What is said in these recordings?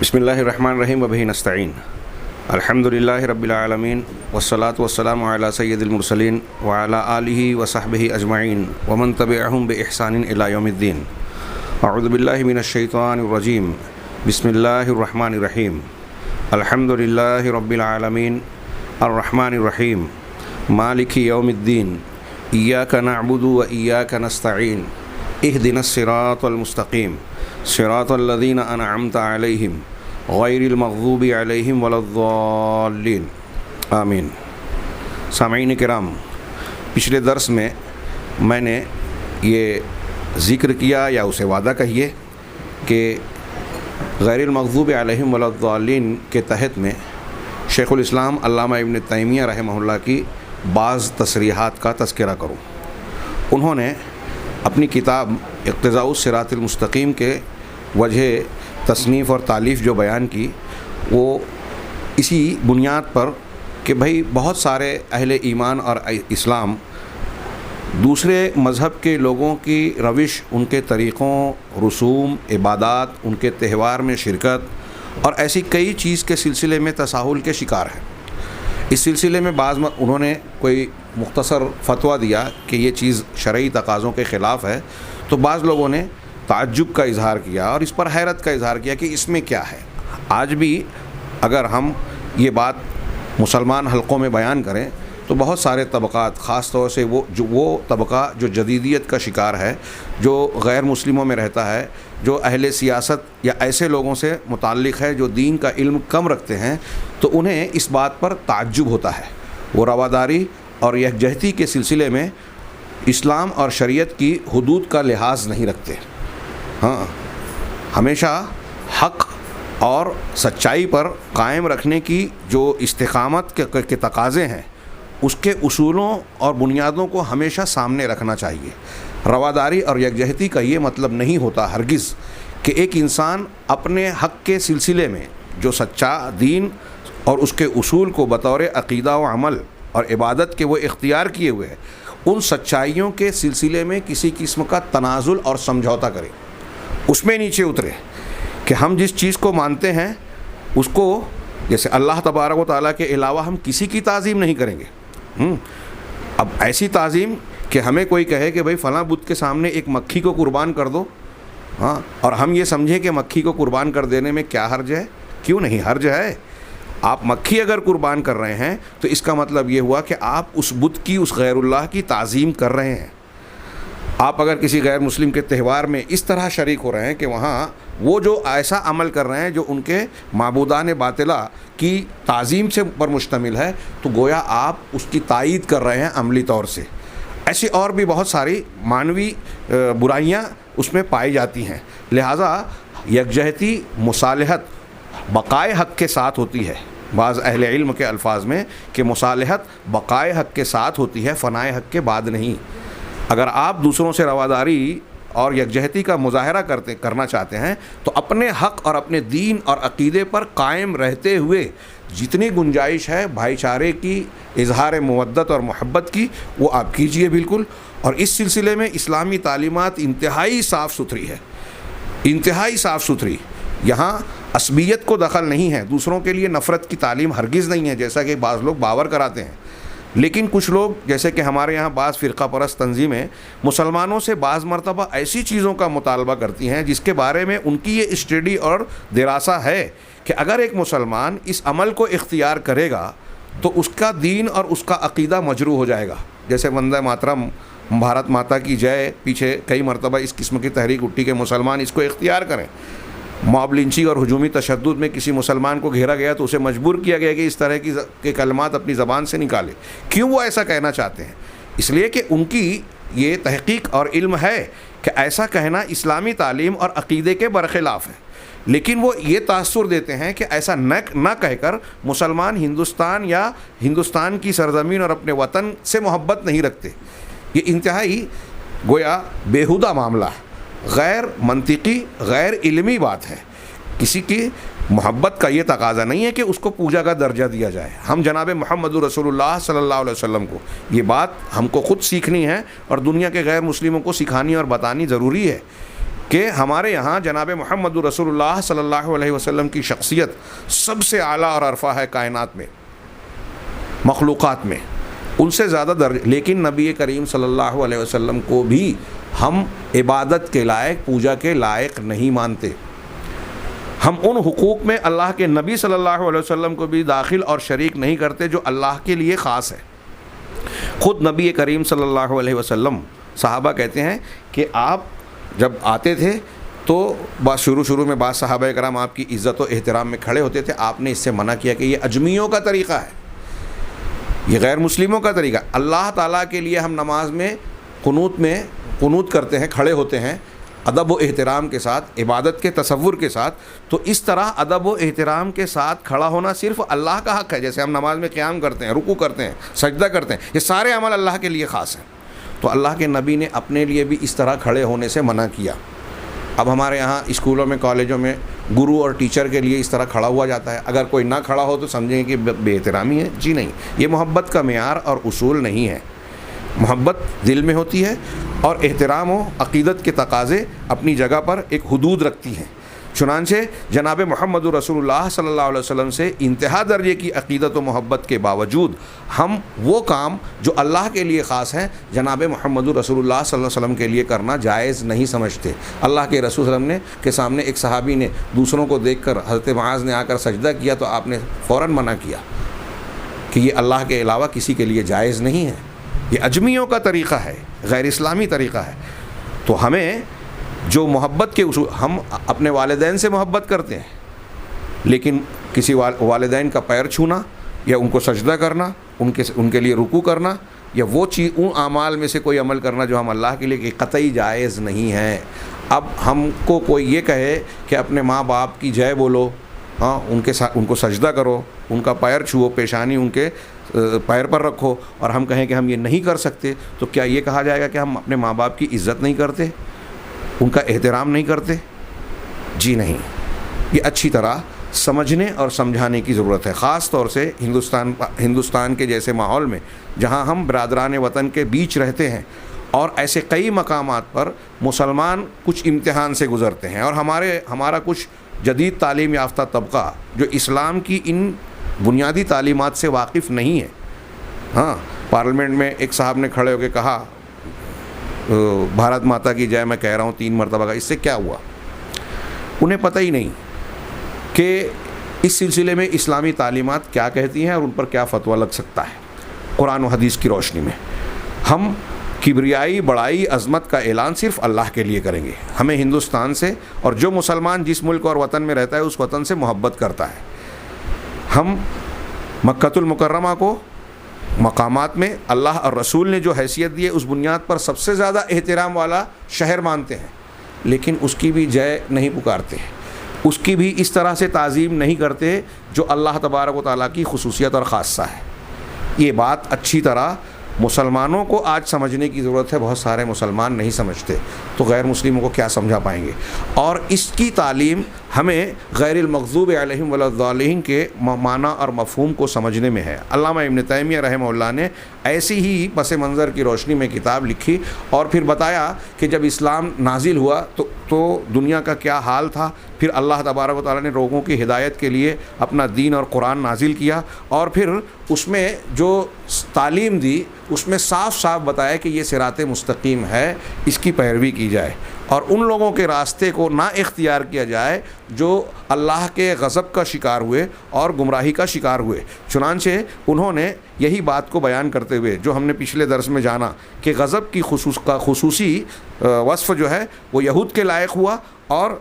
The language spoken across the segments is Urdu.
بسم اللہ الرحمن الرحیم وبہ نستعین الحمد للہ رب العالمین والصلاة والسلام علی سید المرسلین وعلی آلہ وصحبہ اجمعین ومن تبعہم بإحسان الی یوم الدین. اعوذ باللہ من الشیطان الرجیم. بسم اللہ الرحمن الرحیم. الحمد للہ رب العالمین الرحمن الرحیم مالک یوم الدین. ایاک نعبد و ایاک نستعین. اہدنا الصراط المستقیم صراط الذین انعمت علیہم غیر المغضوب علیہم ولا الضالین. آمین. سامعین کرام، پچھلے درس میں نے یہ ذکر کیا یا اسے وعدہ کہیے کہ غیر المغضوب علیہم ولا الضالین کے تحت میں شیخ الاسلام علامہ ابن تیمیہ رحمہ اللہ کی بعض تصریحات کا تذکرہ کروں. انہوں نے اپنی کتاب اقتضاء الصراط المستقیم کے وجہ تصنیف اور تالیف جو بیان کی، وہ اسی بنیاد پر کہ بھئی بہت سارے اہل ایمان اور اسلام دوسرے مذہب کے لوگوں کی روش، ان کے طریقوں، رسوم، عبادات، ان کے تہوار میں شرکت اور ایسی کئی چیز کے سلسلے میں تساہل کے شکار ہیں. اس سلسلے میں انہوں نے کوئی مختصر فتویٰ دیا کہ یہ چیز شرعی تقاضوں کے خلاف ہے، تو بعض لوگوں نے تعجب کا اظہار کیا اور اس پر حیرت کا اظہار کیا کہ اس میں کیا ہے. آج بھی اگر ہم یہ بات مسلمان حلقوں میں بیان کریں تو بہت سارے طبقات، خاص طور سے وہ طبقہ جو جدیدیت کا شکار ہے، جو غیر مسلموں میں رہتا ہے، جو اہل سیاست یا ایسے لوگوں سے متعلق ہے جو دین کا علم کم رکھتے ہیں، تو انہیں اس بات پر تعجب ہوتا ہے. وہ رواداری اور یکجہتی کے سلسلے میں اسلام اور شریعت کی حدود کا لحاظ نہیں رکھتے. ہاں، ہمیشہ حق اور سچائی پر قائم رکھنے کی جو استقامت کے تقاضے ہیں، اس کے اصولوں اور بنیادوں کو ہمیشہ سامنے رکھنا چاہیے. رواداری اور یکجہتی کا یہ مطلب نہیں ہوتا ہرگز کہ ایک انسان اپنے حق کے سلسلے میں جو سچا دین اور اس کے اصول کو بطور عقیدہ و عمل اور عبادت کے وہ اختیار کیے ہوئے ہیں، ان سچائیوں کے سلسلے میں کسی قسم کا تنازل اور سمجھوتا کرے، اس میں نیچے اترے کہ ہم جس چیز کو مانتے ہیں اس کو، جیسے اللہ تبارک و تعالیٰ کے علاوہ ہم کسی کی تعظیم نہیں کریں گے. اب ایسی تعظیم کہ ہمیں کوئی کہے کہ بھئی فلاں بت کے سامنے ایک مکھی کو قربان کر دو، ہاں، اور ہم یہ سمجھیں کہ مکھی کو قربان کر دینے میں کیا حرج ہے؟ کیوں نہیں حرج ہے. آپ مکھی اگر قربان کر رہے ہیں تو اس کا مطلب یہ ہوا کہ آپ اس بت کی، اس غیر اللہ کی تعظیم کر رہے ہیں. آپ اگر کسی غیر مسلم کے تہوار میں اس طرح شریک ہو رہے ہیں کہ وہاں وہ جو ایسا عمل کر رہے ہیں جو ان کے معبودان باطلہ کی تعظیم سے پر مشتمل ہے، تو گویا آپ اس کی تائید کر رہے ہیں عملی طور سے. ایسی اور بھی بہت ساری معنوی برائیاں اس میں پائی جاتی ہیں. لہٰذا یکجہتی مصالحت بقائے حق کے ساتھ ہوتی ہے. بعض اہل علم کے الفاظ میں کہ مصالحت بقائے حق کے ساتھ ہوتی ہے، فنائے حق کے بعد نہیں. اگر آپ دوسروں سے رواداری اور یکجہتی کا مظاہرہ کرنا چاہتے ہیں تو اپنے حق اور اپنے دین اور عقیدے پر قائم رہتے ہوئے جتنی گنجائش ہے بھائی چارے کی، اظہار مودت اور محبت کی، وہ آپ کیجئے بالکل. اور اس سلسلے میں اسلامی تعلیمات انتہائی صاف ستھری ہے، انتہائی صاف ستھری. یہاں عصبیت کو دخل نہیں ہے، دوسروں کے لیے نفرت کی تعلیم ہرگز نہیں ہے جیسا کہ بعض لوگ باور کراتے ہیں. لیکن کچھ لوگ، جیسے کہ ہمارے یہاں بعض فرقہ پرست تنظیمیں مسلمانوں سے بعض مرتبہ ایسی چیزوں کا مطالبہ کرتی ہیں جس کے بارے میں ان کی یہ اسٹڈی اور دراسہ ہے کہ اگر ایک مسلمان اس عمل کو اختیار کرے گا تو اس کا دین اور اس کا عقیدہ مجروح ہو جائے گا. جیسے وندے ماترم، بھارت ماتا کی جے، پیچھے کئی مرتبہ اس قسم کی تحریک اٹھی کہ مسلمان اس کو اختیار کریں. موب لنچنگ اور ہجومی تشدد میں کسی مسلمان کو گھیرا گیا تو اسے مجبور کیا گیا کہ اس طرح کے کلمات اپنی زبان سے نکالے. کیوں وہ ایسا کہنا چاہتے ہیں؟ اس لیے کہ ان کی یہ تحقیق اور علم ہے کہ ایسا کہنا اسلامی تعلیم اور عقیدے کے برخلاف ہے. لیکن وہ یہ تاثر دیتے ہیں کہ ایسا نہ کہہ کر مسلمان ہندوستان یا ہندوستان کی سرزمین اور اپنے وطن سے محبت نہیں رکھتے. یہ انتہائی گویا بیہودہ معاملہ ہے، غیر منطقی، غیر علمی بات ہے. کسی کی محبت کا یہ تقاضا نہیں ہے کہ اس کو پوجا کا درجہ دیا جائے. ہم جناب محمد رسول اللہ صلی اللہ علیہ وسلم کو یہ بات ہم کو خود سیکھنی ہے اور دنیا کے غیر مسلموں کو سکھانی اور بتانی ضروری ہے. کہ ہمارے یہاں جناب محمد رسول اللہ صلی اللہ علیہ وسلم کی شخصیت سب سے اعلیٰ اور عرفہ ہے کائنات میں، مخلوقات میں، ان سے زیادہ درجہ، لیکن نبی کریم صلی اللہ علیہ وسلم کو بھی ہم عبادت کے لائق، پوجا کے لائق نہیں مانتے۔ ہم ان حقوق میں اللہ کے نبی صلی اللہ علیہ وسلم کو بھی داخل اور شریک نہیں کرتے جو اللہ کے لیے خاص ہے۔ خود نبی کریم صلی اللہ علیہ وسلم، صحابہ کہتے ہیں کہ آپ جب آتے تھے تو شروع میں بعض صحابہ کرام آپ کی عزت و احترام میں کھڑے ہوتے تھے، آپ نے اس سے منع کیا کہ یہ اجمیوں کا طریقہ ہے، یہ غیر مسلموں کا طریقہ۔ اللہ تعالیٰ کے لیے ہم نماز میں قنوت کرتے ہیں، کھڑے ہوتے ہیں ادب و احترام کے ساتھ، عبادت کے تصور کے ساتھ، تو اس طرح ادب و احترام کے ساتھ کھڑا ہونا صرف اللہ کا حق ہے۔ جیسے ہم نماز میں قیام کرتے ہیں، رکوع کرتے ہیں، سجدہ کرتے ہیں، یہ سارے عمل اللہ کے لیے خاص ہیں۔ تو اللہ کے نبی نے اپنے لیے بھی اس طرح کھڑے ہونے سے منع کیا۔ اب ہمارے یہاں اسکولوں میں، کالجوں میں گرو اور ٹیچر کے لیے اس طرح کھڑا ہوا جاتا ہے، اگر کوئی نہ کھڑا ہو تو سمجھیں کہ بے احترامی ہے۔ جی نہیں، یہ محبت کا معیار اور اصول نہیں ہے۔ محبت دل میں ہوتی ہے اور احترام و عقیدت کے تقاضے اپنی جگہ پر ایک حدود رکھتی ہیں۔ چنانچہ جناب محمد رسول اللہ صلی اللہ علیہ وسلم سے انتہا درجے کی عقیدت و محبت کے باوجود ہم وہ کام جو اللہ کے لیے خاص ہیں جناب محمد رسول اللہ صلی اللہ علیہ وسلم کے لیے کرنا جائز نہیں سمجھتے۔ اللہ کے رسول صلی اللہ علیہ وسلم کے سامنے ایک صحابی نے دوسروں کو دیکھ کر، حضرت معاذ نے آ کر سجدہ کیا تو آپ نے فوراً منع کیا کہ یہ اللہ کے علاوہ کسی کے لیے جائز نہیں ہے، یہ اجمیوں کا طریقہ ہے، غیر اسلامی طریقہ ہے۔ تو ہمیں جو محبت کے اصول، ہم اپنے والدین سے محبت کرتے ہیں، لیکن کسی والدین کا پیر چھونا یا ان کو سجدہ کرنا، ان کے لیے رکوع کرنا، یا وہ چیز، ان اعمال میں سے کوئی عمل کرنا جو ہم اللہ کے لیے قطعی جائز نہیں ہے۔ اب ہم کو کوئی یہ کہے کہ اپنے ماں باپ کی جے بولو، ہاں ان کو سجدہ کرو، ان کا پیر چھوؤ، پیشانی ان کے پیر پر رکھو، اور ہم کہیں کہ ہم یہ نہیں کر سکتے، تو کیا یہ کہا جائے گا کہ ہم اپنے ماں باپ کی عزت نہیں کرتے، ان کا احترام نہیں کرتے؟ جی نہیں، یہ اچھی طرح سمجھنے اور سمجھانے کی ضرورت ہے، خاص طور سے ہندوستان کے جیسے ماحول میں جہاں ہم برادران وطن کے بیچ رہتے ہیں، اور ایسے کئی مقامات پر مسلمان کچھ امتحان سے گزرتے ہیں، اور ہمارا کچھ جدید تعلیم یافتہ طبقہ جو اسلام کی ان بنیادی تعلیمات سے واقف نہیں ہے۔ ہاں، پارلیمنٹ میں ایک صاحب نے کھڑے ہو کے کہا بھارت ماتا کی جے، میں کہہ رہا ہوں 3 مرتبہ کا، اس سے کیا ہوا؟ انہیں پتہ ہی نہیں کہ اس سلسلے میں اسلامی تعلیمات کیا کہتی ہیں اور ان پر کیا فتویٰ لگ سکتا ہے۔ قرآن و حدیث کی روشنی میں ہم کبریائی، بڑائی، عظمت کا اعلان صرف اللہ کے لیے کریں گے۔ ہمیں ہندوستان سے، اور جو مسلمان جس ملک اور وطن میں رہتا ہے اس وطن سے محبت کرتا ہے، ہم مکۃ المکرمہ کو مقامات میں اللہ اور رسول نے جو حیثیت دی ہے اس بنیاد پر سب سے زیادہ احترام والا شہر مانتے ہیں، لیکن اس کی بھی جے نہیں پکارتے، اس کی بھی اس طرح سے تعظیم نہیں کرتے جو اللہ تبارک و تعالیٰ کی خصوصیت اور خاصہ ہے۔ یہ بات اچھی طرح مسلمانوں کو آج سمجھنے کی ضرورت ہے، بہت سارے مسلمان نہیں سمجھتے، تو غیر مسلموں کو کیا سمجھا پائیں گے؟ اور اس کی تعلیم ہمیں غیر المغضوب علیہم ولا الضالین کے معنی اور مفہوم کو سمجھنے میں ہے۔ علامہ ابن تیمیہ رحمہ اللہ نے ایسی ہی پس منظر کی روشنی میں کتاب لکھی، اور پھر بتایا کہ جب اسلام نازل ہوا تو دنیا کا کیا حال تھا، پھر اللہ تبارک و تعالیٰ نے لوگوں کی ہدایت کے لیے اپنا دین اور قرآن نازل کیا، اور پھر اس میں جو تعلیم دی اس میں صاف صاف بتایا کہ یہ صراط مستقیم ہے، اس کی پیروی کی جائے، اور ان لوگوں کے راستے کو نہ اختیار کیا جائے جو اللہ کے غضب کا شکار ہوئے اور گمراہی کا شکار ہوئے۔ چنانچہ انہوں نے یہی بات کو بیان کرتے ہوئے جو ہم نے پچھلے درس میں جانا کہ غضب کی خصوصی وصف جو ہے وہ یہود کے لائق ہوا، اور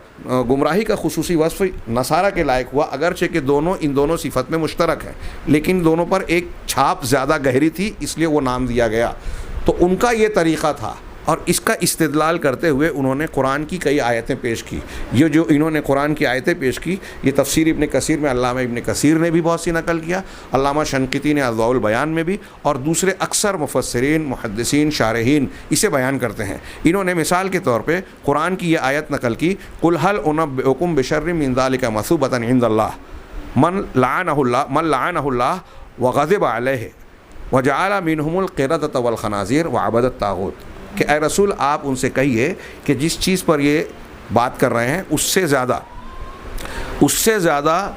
گمراہی کا خصوصی وصف نصارہ کے لائق ہوا، اگرچہ کہ ان دونوں صفت میں مشترک ہیں، لیکن دونوں پر ایک چھاپ زیادہ گہری تھی، اس لیے وہ نام دیا گیا۔ تو ان کا یہ طریقہ تھا، اور اس کا استدلال کرتے ہوئے انہوں نے قرآن کی کئی آیتیں پیش کی۔ یہ جو انہوں نے قرآن کی آیتیں پیش کی، یہ تفسیر ابن کثیر میں علامہ ابن کثیر نے بھی بہت سی نقل کیا، علامہ شنقیطی نے اضواء البیان میں بھی، اور دوسرے اکثر مفسرین، محدثین، شارحین اسے بیان کرتے ہیں۔ انہوں نے مثال کے طور پہ قرآن کی یہ آیت نقل کی، قل هل انبئکم بشر من ذلک مثوبۃ عند اللہ من لعنہ اللہ وغضب علیہ وجعل منہم القردۃ والخنازیر وعبد الطاغوت، کہ اے رسول آپ ان سے کہیے کہ جس چیز پر یہ بات کر رہے ہیں اس سے زیادہ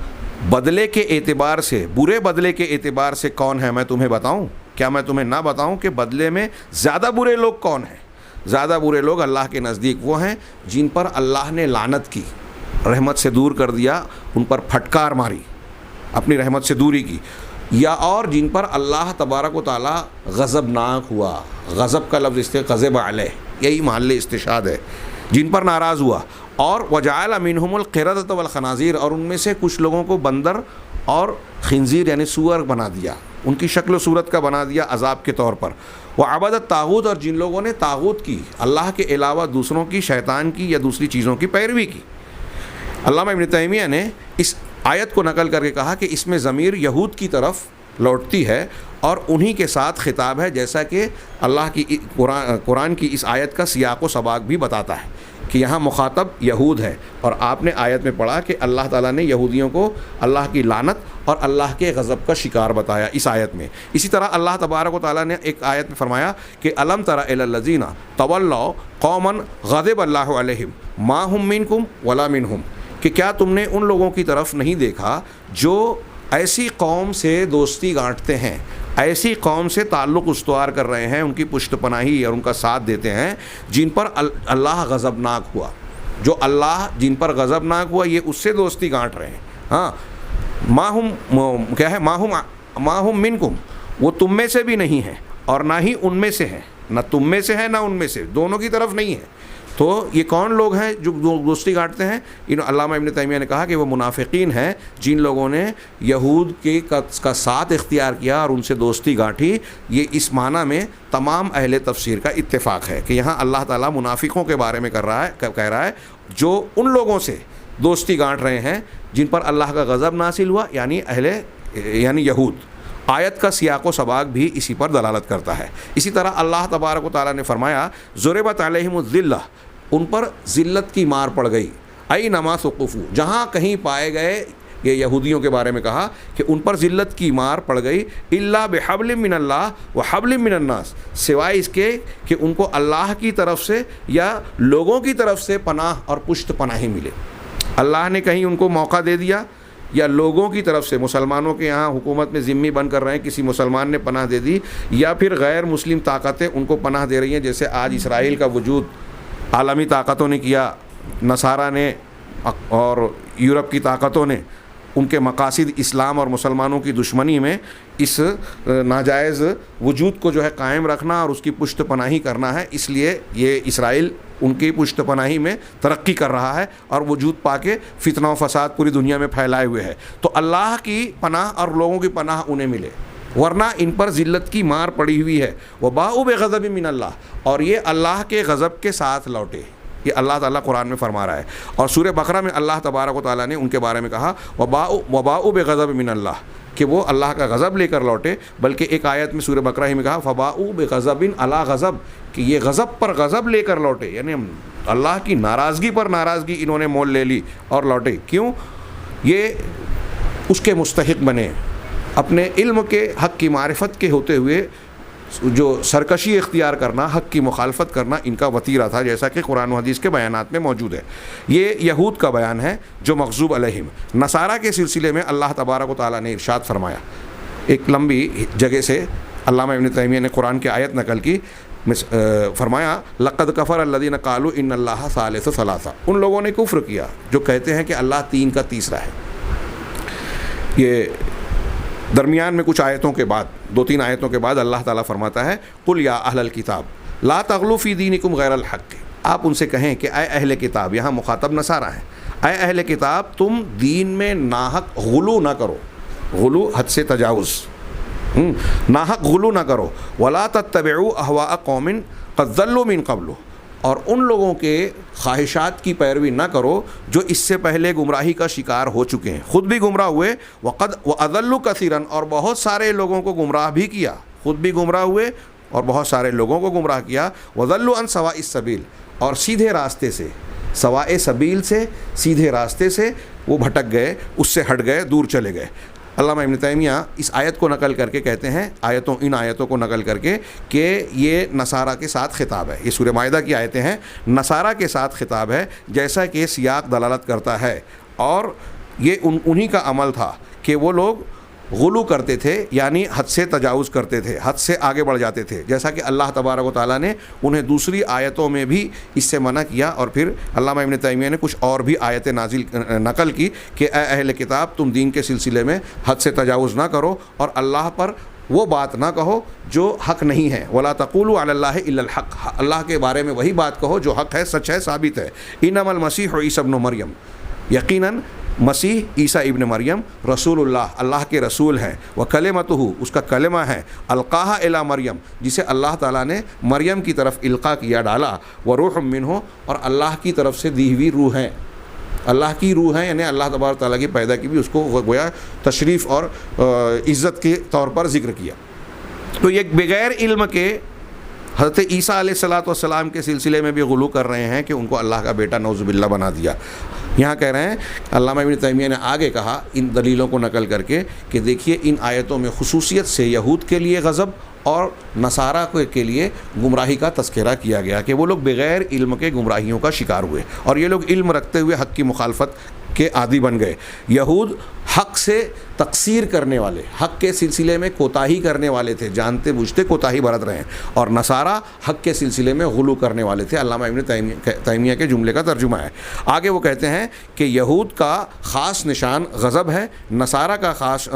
بدلے کے اعتبار سے، برے بدلے کے اعتبار سے کون ہے میں تمہیں بتاؤں؟ کیا میں تمہیں نہ بتاؤں کہ بدلے میں زیادہ برے لوگ کون ہیں؟ زیادہ برے لوگ اللہ کے نزدیک وہ ہیں جن پر اللہ نے لعنت کی، رحمت سے دور کر دیا، ان پر پھٹکار ماری، اپنی رحمت سے دوری کی، یا اور جن پر اللہ تبارک و تعالیٰ غضبناک ہوا۔ غضب کا لفظ غضب علیہ، یہی محل استشہاد ہے، جن پر ناراض ہوا۔ اور وجعل منہم القردۃ والخنازیر، اور ان میں سے کچھ لوگوں کو بندر اور خنزیر یعنی سور بنا دیا، ان کی شکل و صورت کا بنا دیا عذاب کے طور پر۔ وعبد الطاغوت، اور جن لوگوں نے طاغوت کی، اللہ کے علاوہ دوسروں کی، شیطان کی یا دوسری چیزوں کی پیروی کی۔ علامہ ابن تیمیہ نے اس آیت کو نقل کر کے کہا کہ اس میں ضمیر یہود کی طرف لوٹتی ہے اور انہی کے ساتھ خطاب ہے، جیسا کہ اللہ کی قرآن کی اس آیت کا سیاق و سباق بھی بتاتا ہے کہ یہاں مخاطب یہود ہے، اور آپ نے آیت میں پڑھا کہ اللہ تعالیٰ نے یہودیوں کو اللہ کی لعنت اور اللہ کے غضب کا شکار بتایا اس آیت میں۔ اسی طرح اللہ تبارک و تعالیٰ نے ایک آیت میں فرمایا کہ الم تر الی الذین تولوا قوما غضب اللہ علیہم ما هم منکم ولا منہم، کہ کیا تم نے ان لوگوں کی طرف نہیں دیکھا جو ایسی قوم سے دوستی گانٹتے ہیں، ایسی قوم سے تعلق استوار کر رہے ہیں، ان کی پشت پناہی اور ان کا ساتھ دیتے ہیں، جن پر اللہ غضبناک ہوا، جو اللہ جن پر غضبناک ہوا یہ اس سے دوستی گانٹ رہے ہیں۔ ہاں، ما ہم منکم، وہ تم میں سے بھی نہیں ہیں اور نہ ہی ان میں سے ہیں، نہ تم میں سے ہے نہ ان میں سے، دونوں کی طرف نہیں ہے۔ تو یہ کون لوگ ہیں جو دوستی گانٹتے ہیں؟ علامہ ابن تیمیہ نے کہا کہ وہ منافقین ہیں جن لوگوں نے یہود کے کا ساتھ اختیار کیا اور ان سے دوستی گانٹھی۔ یہ اس معنی میں تمام اہل تفسیر کا اتفاق ہے کہ یہاں اللہ تعالیٰ منافقوں کے بارے میں کہہ رہا ہے جو ان لوگوں سے دوستی گانٹ رہے ہیں جن پر اللہ کا غضب نازل ہوا، یعنی یہود۔ آیت کا سیاق و سباق بھی اسی پر دلالت کرتا ہے۔ اسی طرح اللہ تبارک و تعالیٰ نے فرمایا ضربت علیہم الذلہ، ان پر ذلت کی مار پڑ گئی، اینما ثقفوا، جہاں کہیں پائے گئے، یہ یہودیوں کے بارے میں کہا کہ ان پر ذلت کی مار پڑ گئی، الا بحبل من اللہ وحبل من الناس، سوائے اس کے کہ ان کو اللہ کی طرف سے یا لوگوں کی طرف سے پناہ اور پشت پناہی ملے۔ اللہ نے کہیں ان کو موقع دے دیا یا لوگوں کی طرف سے، مسلمانوں کے یہاں حکومت میں ذمہ بن کر رہے ہیں، کسی مسلمان نے پناہ دے دی، یا پھر غیر مسلم طاقتیں ان کو پناہ دے رہی ہیں، جیسے آج اسرائیل کا وجود عالمی طاقتوں نے کیا، نصارہ نے اور یورپ کی طاقتوں نے ان کے مقاصد اسلام اور مسلمانوں کی دشمنی میں اس ناجائز وجود کو جو ہے قائم رکھنا اور اس کی پشت پناہی کرنا ہے، اس لیے یہ اسرائیل ان کی پشت پناہی میں ترقی کر رہا ہے اور وجود پا کے فتنہ و فساد پوری دنیا میں پھیلائے ہوئے ہے۔ تو اللہ کی پناہ اور لوگوں کی پناہ انہیں ملے، ورنہ ان پر ذلت کی مار پڑی ہوئی ہے۔ وباؤوا بغضب من اللہ، اور یہ اللہ کے غضب کے ساتھ لوٹے، یہ اللہ تعالیٰ قرآن میں فرما رہا ہے۔ اور سورہ بقرہ میں اللہ تبارک و تعالیٰ نے ان کے بارے میں کہا وباؤوا بغضب من اللہ، کہ وہ اللہ کا غضب لے کر لوٹے، بلکہ ایک آیت میں سورہ بقرہ ہی میں کہا فباؤوا بغضب علی غضب، کہ یہ غضب پر غضب لے کر لوٹے، یعنی اللہ کی ناراضگی پر ناراضگی انہوں نے مول لے لی اور لوٹے۔ کیوں؟ یہ اس کے مستحق بنے، اپنے علم کے حق کی معرفت کے ہوتے ہوئے جو سرکشی اختیار کرنا، حق کی مخالفت کرنا ان کا وتیرہ تھا، جیسا کہ قرآن و حدیث کے بیانات میں موجود ہے۔ یہ یہود کا بیان ہے جو مغضوب علیہم۔ نصارہ کے سلسلے میں اللہ تبارک و تعالیٰ نے ارشاد فرمایا، ایک لمبی جگہ سے علامہ ابن تیمیہ نے قرآن کی آیت نقل کی، فرمایا لقد کفر الذین قالوا ان اللہ ثالث ثلاثہ، ان لوگوں نے کفر کیا جو کہتے ہیں کہ اللہ تین کا تیسرا ہے۔ یہ درمیان میں کچھ آیتوں کے بعد، 2-3 آیتوں کے بعد اللہ تعالیٰ فرماتا ہے قل یا اہل الکتاب لا تغلوا فی دینکم غیر الحق، آپ ان سے کہیں کہ اے اہل کتاب، یہاں مخاطب نصارہ ہیں، اے اہل کتاب تم دین میں ناحق غلو نہ کرو، غلو حد سے تجاوز، ناحق غلو نہ کرو، ولا تتبعوا اہواء قوم قد ضلوا من قبل، اور ان لوگوں کے خواہشات کی پیروی نہ کرو جو اس سے پہلے گمراہی کا شکار ہو چکے ہیں، خود بھی گمراہ ہوئے، وَأَضَلُّوا كَثِيرًا، اور بہت سارے لوگوں کو گمراہ بھی کیا، خود بھی گمراہ ہوئے اور بہت سارے لوگوں کو گمراہ کیا، وَضَلُّوا عَن سَوَاءِ السَّبِيلِ، اور سیدھے راستے سے، سوائے سبیل سے، سیدھے راستے سے وہ بھٹک گئے، اس سے ہٹ گئے، دور چلے گئے۔ علامہ ابن تیمیہ اس آیت کو نقل کر کے کہتے ہیں، ان آیتوں کو نقل کر کے کہ یہ نصارہ کے ساتھ خطاب ہے، یہ سورہ مائدہ کی آیتیں ہیں، نصارہ کے ساتھ خطاب ہے، جیسا کہ سیاق دلالت کرتا ہے، اور یہ انہی کا عمل تھا کہ وہ لوگ غلو کرتے تھے، یعنی حد سے تجاوز کرتے تھے، حد سے آگے بڑھ جاتے تھے، جیسا کہ اللہ تبارک و تعالیٰ نے انہیں دوسری آیتوں میں بھی اس سے منع کیا، اور پھر علامہ ابن تیمیہ نے کچھ اور بھی آیتیں نقل کی کہ اے اہل کتاب، تم دین کے سلسلے میں حد سے تجاوز نہ کرو اور اللہ پر وہ بات نہ کہو جو حق نہیں ہے، ولا تقولوا علی اللہ الا الحق، اللہ کے بارے میں وہی بات کہو جو حق ہے، سچ ہے، ثابت ہے۔ انما المسیح عیسی ابن مریم، یقیناً مسیح عیسیٰ ابن مریم رسول اللہ کے رسول ہیں، وکلمتہ، اس کا کلمہ ہے، القاہا الی مریم، جسے اللہ تعالیٰ نے مریم کی طرف القاء کیا، ڈالا، وروح منہ، اور اللہ کی طرف سے دی ہوئی روح ہیں، اللہ کی روح ہیں، یعنی اللہ تبارک تعالیٰ کی پیدا کی بھی اس کو گویا تشریف اور عزت کے طور پر ذکر کیا۔ تو یہ بغیر علم کے حضرت عیسیٰ علیہ السلام کے سلسلے میں بھی غلو کر رہے ہیں کہ ان کو اللہ کا بیٹا نعوذ باللہ بنا دیا۔ یہاں کہہ رہے ہیں علامہ ابن تیمیہ نے آگے کہا ان دلیلوں کو نقل کر کے کہ دیکھیے ان آیتوں میں خصوصیت سے یہود کے لیے غضب اور نصارہ کے لیے گمراہی کا تذکرہ کیا گیا کہ وہ لوگ بغیر علم کے گمراہیوں کا شکار ہوئے، اور یہ لوگ علم رکھتے ہوئے حق کی مخالفت کے عادی بن گئے۔ یہود حق سے تقصیر کرنے والے، حق کے سلسلے میں کوتاہی کرنے والے تھے، جانتے بوجھتے کوتاہی برت رہے ہیں، اور نصارہ حق کے سلسلے میں غلو کرنے والے تھے۔ علامہ ابن تیمیہ کے جملے کا ترجمہ ہے۔ آگے وہ کہتے ہیں کہ یہود کا خاص نشان غضب ہے، نصارہ کا خاص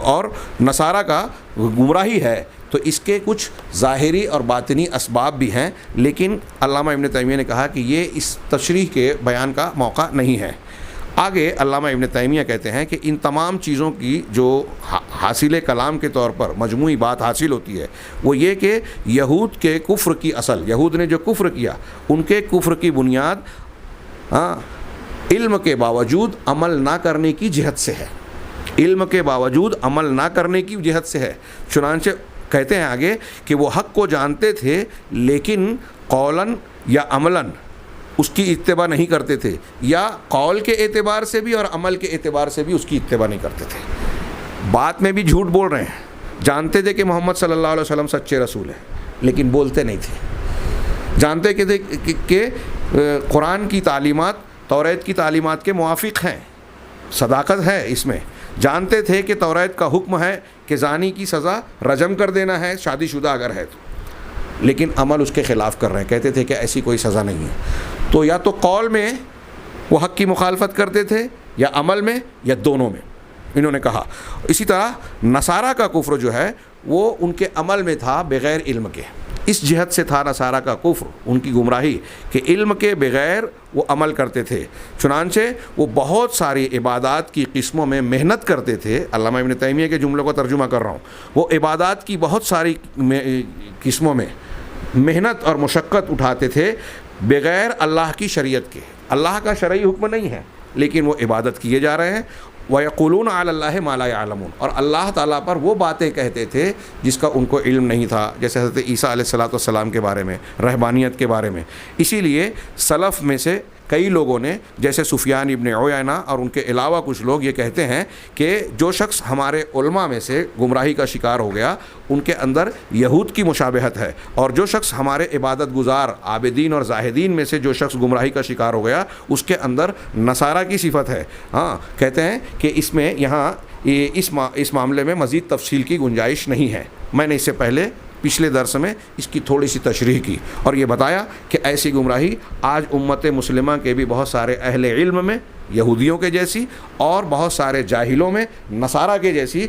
اور نصارہ کا گمراہی ہے، تو اس کے کچھ ظاہری اور باطنی اسباب بھی ہیں، لیکن علامہ ابن تیمیہ نے کہا کہ یہ اس تشریح کے بیان کا موقع نہیں ہے۔ آگے علامہ ابن تیمیہ کہتے ہیں کہ ان تمام چیزوں کی جو حاصل کلام کے طور پر مجموعی بات حاصل ہوتی ہے وہ یہ کہ یہود کے کفر کی اصل، یہود نے جو کفر کیا، ان کے کفر کی بنیاد علم کے باوجود عمل نہ کرنے کی جہت سے ہے، علم کے باوجود عمل نہ کرنے کی جہت سے ہے۔ چنانچہ کہتے ہیں آگے کہ وہ حق کو جانتے تھے لیکن قولاً یا عملاً اس کی اتباع نہیں کرتے تھے، یا قول کے اعتبار سے بھی اور عمل کے اعتبار سے بھی اس کی اتباع نہیں کرتے تھے۔ بات میں بھی جھوٹ بول رہے ہیں، جانتے تھے کہ محمد صلی اللہ علیہ وسلم سچے رسول ہیں لیکن بولتے نہیں تھے، جانتے کہ قرآن کی تعلیمات توریت کی تعلیمات کے موافق ہیں، صداقت ہے اس میں، جانتے تھے کہ توریت کا حکم ہے کہ زانی کی سزا رجم کر دینا ہے شادی شدہ اگر ہے تو، لیکن عمل اس کے خلاف کر رہے ہیں، کہتے تھے کہ ایسی کوئی سزا نہیں ہے۔ تو یا تو قول میں وہ حق کی مخالفت کرتے تھے یا عمل میں یا دونوں میں، انہوں نے کہا۔ اسی طرح نصارہ کا کفر جو ہے وہ ان کے عمل میں تھا بغیر علم کے، اس جہت سے تھا نصارہ کا کفر، ان کی گمراہی کہ علم کے بغیر وہ عمل کرتے تھے، چنانچہ وہ بہت ساری عبادات کی قسموں میں محنت کرتے تھے۔ علامہ ابن تیمیہ کے جملوں کا ترجمہ کر رہا ہوں، وہ عبادات کی بہت ساری قسموں میں محنت اور مشقت اٹھاتے تھے بغیر اللہ کی شریعت کے، اللہ کا شرعی حکم نہیں ہے لیکن وہ عبادت کیے جا رہے ہیں۔ وَيَقُولُونَ عَلَى اللَّهِ مَا لَا يَعْلَمُونَ، اور اللہ تعالیٰ پر وہ باتیں کہتے تھے جس کا ان کو علم نہیں تھا، جیسے حضرت عیسیٰ علیہ السلام کے بارے میں، رہبانیت کے بارے میں۔ اسی لیے سلف میں سے کئی لوگوں نے جیسے سفیان ابن عیینہ اور ان کے علاوہ کچھ لوگ یہ کہتے ہیں کہ جو شخص ہمارے علماء میں سے گمراہی کا شکار ہو گیا ان کے اندر یہود کی مشابہت ہے، اور جو شخص ہمارے عبادت گزار عابدین اور زاہدین میں سے جو شخص گمراہی کا شکار ہو گیا اس کے اندر نصارہ کی صفت ہے۔ کہتے ہیں کہ اس میں یہاں اس معاملے میں مزید تفصیل کی گنجائش نہیں ہے۔ میں نے اس سے پہلے پچھلے درس میں اس کی تھوڑی سی تشریح کی اور یہ بتایا کہ ایسی گمراہی آج امت مسلمہ کے بھی بہت سارے اہل علم میں یہودیوں کے جیسی اور بہت سارے جاہلوں میں نصارہ کے جیسی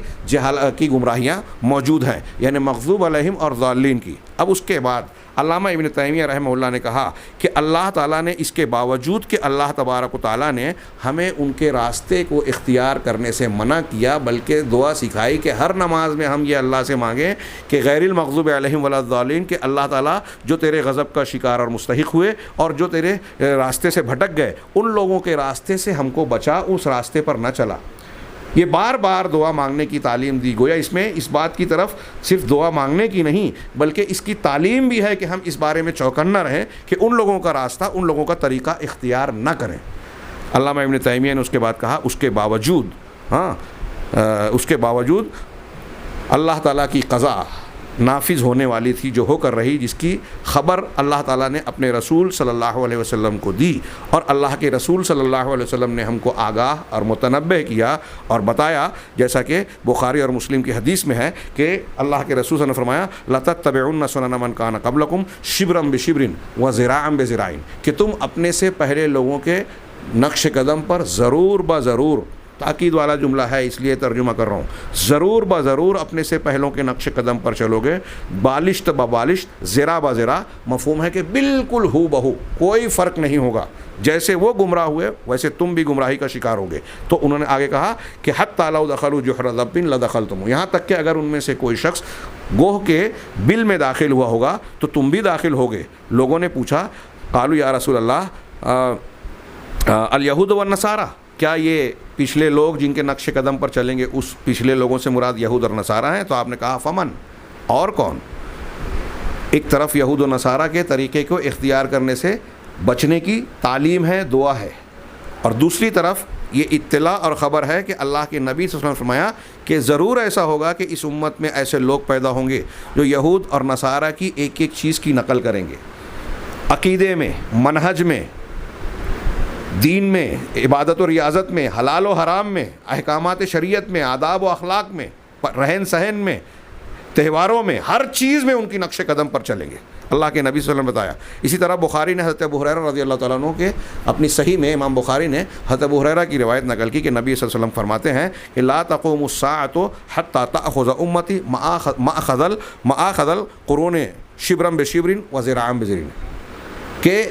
کی گمراہیاں موجود ہیں، یعنی مغضوب علیہم اور ضالین کی۔ اب اس کے بعد علامہ ابن تیمیہ رحمہ اللہ نے کہا کہ اللہ تعالیٰ نے اس کے باوجود کہ اللہ تبارک و تعالیٰ نے ہمیں ان کے راستے کو اختیار کرنے سے منع کیا، بلکہ دعا سکھائی کہ ہر نماز میں ہم یہ اللہ سے مانگیں کہ غیر المغضوب علیہم ولا الضالین، کہ اللہ تعالیٰ جو تیرے غضب کا شکار اور مستحق ہوئے اور جو تیرے راستے سے بھٹک گئے ان لوگوں کے راستے سے ہم کو بچا، اس راستے پر نہ چلا۔ یہ بار بار دعا مانگنے کی تعلیم دی، گویا اس میں اس بات کی طرف صرف دعا مانگنے کی نہیں بلکہ اس کی تعلیم بھی ہے کہ ہم اس بارے میں چوکنا رہیں کہ ان لوگوں کا راستہ، ان لوگوں کا طریقہ اختیار نہ کریں۔ علامہ ابن تیمیہ نے اس کے بعد کہا اس کے باوجود اللہ تعالیٰ کی قضا نافذ ہونے والی تھی جو ہو کر رہی، جس کی خبر اللہ تعالیٰ نے اپنے رسول صلی اللہ علیہ وسلم کو دی، اور اللہ کے رسول صلی اللہ علیہ وسلم نے ہم کو آگاہ اور متنبہ کیا اور بتایا، جیسا کہ بخاری اور مسلم کی حدیث میں ہے کہ اللہ کے رسول صلی اللہ علیہ وسلم نے فرمایا لَتَتَّبِعُنَّ سُنَنَ مَنْ كَانَ قَبْلَكُمْ شِبْرًا بِشِبْرٍ وَذِرَاعًا بِذِرَاعٍ، کہ تم اپنے سے پہلے لوگوں کے نقش قدم پر ضرور بضرور، تاکید والا جملہ ہے اس لیے ترجمہ کر رہا ہوں، ضرور بضرور اپنے سے پہلوں کے نقش قدم پر چلو گے، بالشت ببالشت، زرا بزرا، مفہوم ہے کہ بالکل ہو بہو، کوئی فرق نہیں ہوگا، جیسے وہ گمراہ ہوئے ویسے تم بھی گمراہی کا شکار ہوگے۔ تو انہوں نے آگے کہا کہ حتی لو دخلوا جحر ذب لدخلتموہ، یہاں تک کہ اگر ان میں سے کوئی شخص گوہ کے بل میں داخل ہوا ہوگا تو تم بھی داخل ہوگے۔ لوگوں نے پوچھا قالوا یا رسول اللہ الیہود والنصارى، کیا یہ پچھلے لوگ جن کے نقش قدم پر چلیں گے اس پچھلے لوگوں سے مراد یہود اور نصارہ ہیں؟ تو آپ نے کہا فمن، اور کون؟ ایک طرف یہود و نصارہ کے طریقے کو اختیار کرنے سے بچنے کی تعلیم ہے، دعا ہے، اور دوسری طرف یہ اطلاع اور خبر ہے کہ اللہ کے نبی صلی اللہ علیہ وسلم نے فرمایا کہ ضرور ایسا ہوگا کہ اس امت میں ایسے لوگ پیدا ہوں گے جو یہود اور نصارہ کی ایک ایک چیز کی نقل کریں گے، عقیدے میں، منہج میں، دین میں، عبادت و ریاضت میں، حلال و حرام میں، احکامات شریعت میں، آداب و اخلاق میں، رہن سہن میں، تہواروں میں، ہر چیز میں ان کی نقش قدم پر چلیں گے، اللہ کے نبی صلی اللہ علیہ وسلم نے بتایا۔ اسی طرح بخاری نے حضرت ابو ہریرہ رضی اللہ تعالیٰ عنہ کے اپنی صحیح میں امام بخاری نے حضرت ابو ہریرہ کی روایت نقل کی کہ نبی صلی اللہ علیہ وسلم فرماتے ہیں کہ لا تقوم الساعة حتى تأخذ امتی مآخذ القرون شبرا بشبر وذراعا بذراع، کہ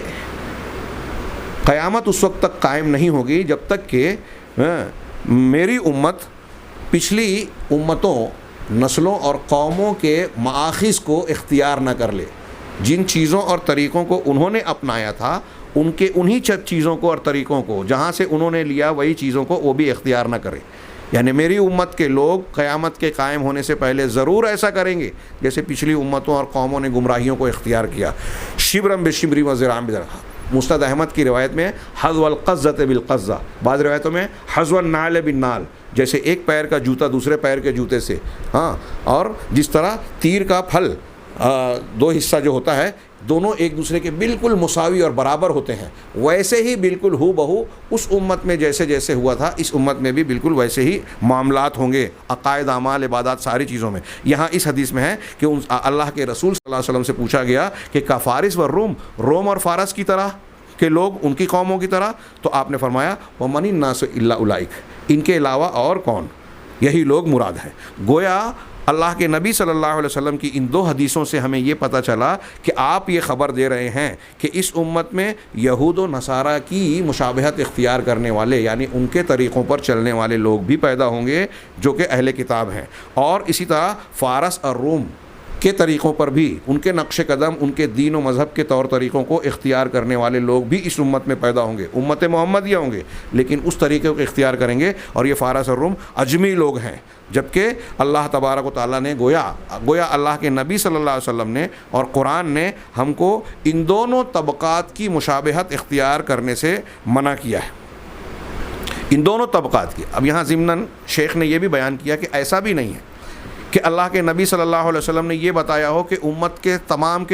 قیامت اس وقت تک قائم نہیں ہوگی جب تک کہ میری امت پچھلی امتوں، نسلوں اور قوموں کے مآخذ کو اختیار نہ کر لے، جن چیزوں اور طریقوں کو انہوں نے اپنایا تھا ان کے انہی چیزوں کو اور طریقوں کو جہاں سے انہوں نے لیا وہی چیزوں کو وہ بھی اختیار نہ کرے۔ یعنی میری امت کے لوگ قیامت کے قائم ہونے سے پہلے ضرور ایسا کریں گے جیسے پچھلی امتوں اور قوموں نے گمراہیوں کو اختیار کیا، شبرا بشبر وذراعا بذراع۔ مستد احمد کی روایت میں حذو القزۃ بالقزہ، بعض روایتوں میں حذو النعل بالنعل، جیسے ایک پیر کا جوتا دوسرے پیر کے جوتے سے، اور جس طرح تیر کا پھل دو حصہ جو ہوتا ہے دونوں ایک دوسرے کے بالکل مساوی اور برابر ہوتے ہیں، ویسے ہی بالکل ہو بہو اس امت میں جیسے جیسے ہوا تھا اس امت میں بھی بالکل ویسے ہی معاملات ہوں گے، عقائد، اعمال، عبادات، ساری چیزوں میں۔ یہاں اس حدیث میں ہے کہ اللہ کے رسول صلی اللہ علیہ وسلم سے پوچھا گیا کہ کا فارس و روم اور فارس کی طرح کہ لوگ ان کی قوموں کی طرح، تو آپ نے فرمایا وَمَنِ النَّاسُ إِلَّا أُولَئِكَ، ان کے علاوہ اور کون، یہی لوگ مراد ہیں۔ گویا اللہ کے نبی صلی اللہ علیہ وسلم کی ان دو حدیثوں سے ہمیں یہ پتہ چلا کہ آپ یہ خبر دے رہے ہیں کہ اس امت میں یہود و نصارہ کی مشابہت اختیار کرنے والے، یعنی ان کے طریقوں پر چلنے والے لوگ بھی پیدا ہوں گے جو کہ اہل کتاب ہیں، اور اسی طرح فارس اور روم کے طریقوں پر بھی، ان کے نقش قدم، ان کے دین و مذہب کے طور طریقوں کو اختیار کرنے والے لوگ بھی اس امت میں پیدا ہوں گے، امت محمدیہ ہوں گے، لیکن اس طریقے کو اختیار کریں گے، اور یہ فارس اور روم اجمی لوگ ہیں، جبکہ اللہ تبارک و تعالیٰ نے گویا اللہ کے نبی صلی اللہ علیہ وسلم نے اور قرآن نے ہم کو ان دونوں طبقات کی مشابہت اختیار کرنے سے منع کیا ہے، ان دونوں طبقات کی۔ اب یہاں ضمناً شیخ نے یہ بھی بیان کیا کہ ایسا بھی نہیں ہے کہ اللہ کے نبی صلی اللہ علیہ وسلم نے یہ بتایا ہو کہ امت کے تمام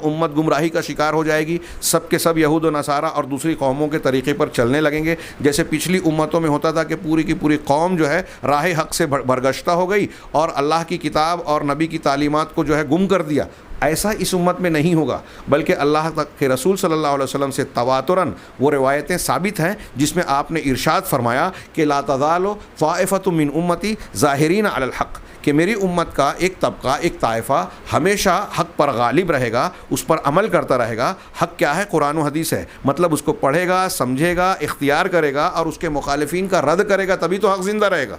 امت گمراہی کا شکار ہو جائے گی، سب کے سب یہود و نصارہ اور دوسری قوموں کے طریقے پر چلنے لگیں گے، جیسے پچھلی امتوں میں ہوتا تھا کہ پوری کی پوری قوم جو ہے راہ حق سے برگشتہ ہو گئی اور اللہ کی کتاب اور نبی کی تعلیمات کو جو ہے گم کر دیا۔ ایسا اس امت میں نہیں ہوگا، بلکہ اللہ کے رسول صلی اللہ علیہ وسلم سے تواتراً وہ روایتیں ثابت ہیں جس میں آپ نے ارشاد فرمایا کہ لا تزال طائفۃ من امتی ظاہرین علی الحق، کہ میری امت کا ایک طبقہ، ایک طائفہ ہمیشہ حق پر غالب رہے گا، اس پر عمل کرتا رہے گا۔ حق کیا ہے؟ قرآن و حدیث ہے، مطلب اس کو پڑھے گا، سمجھے گا، اختیار کرے گا اور اس کے مخالفین کا رد کرے گا، تبھی تو حق زندہ رہے گا۔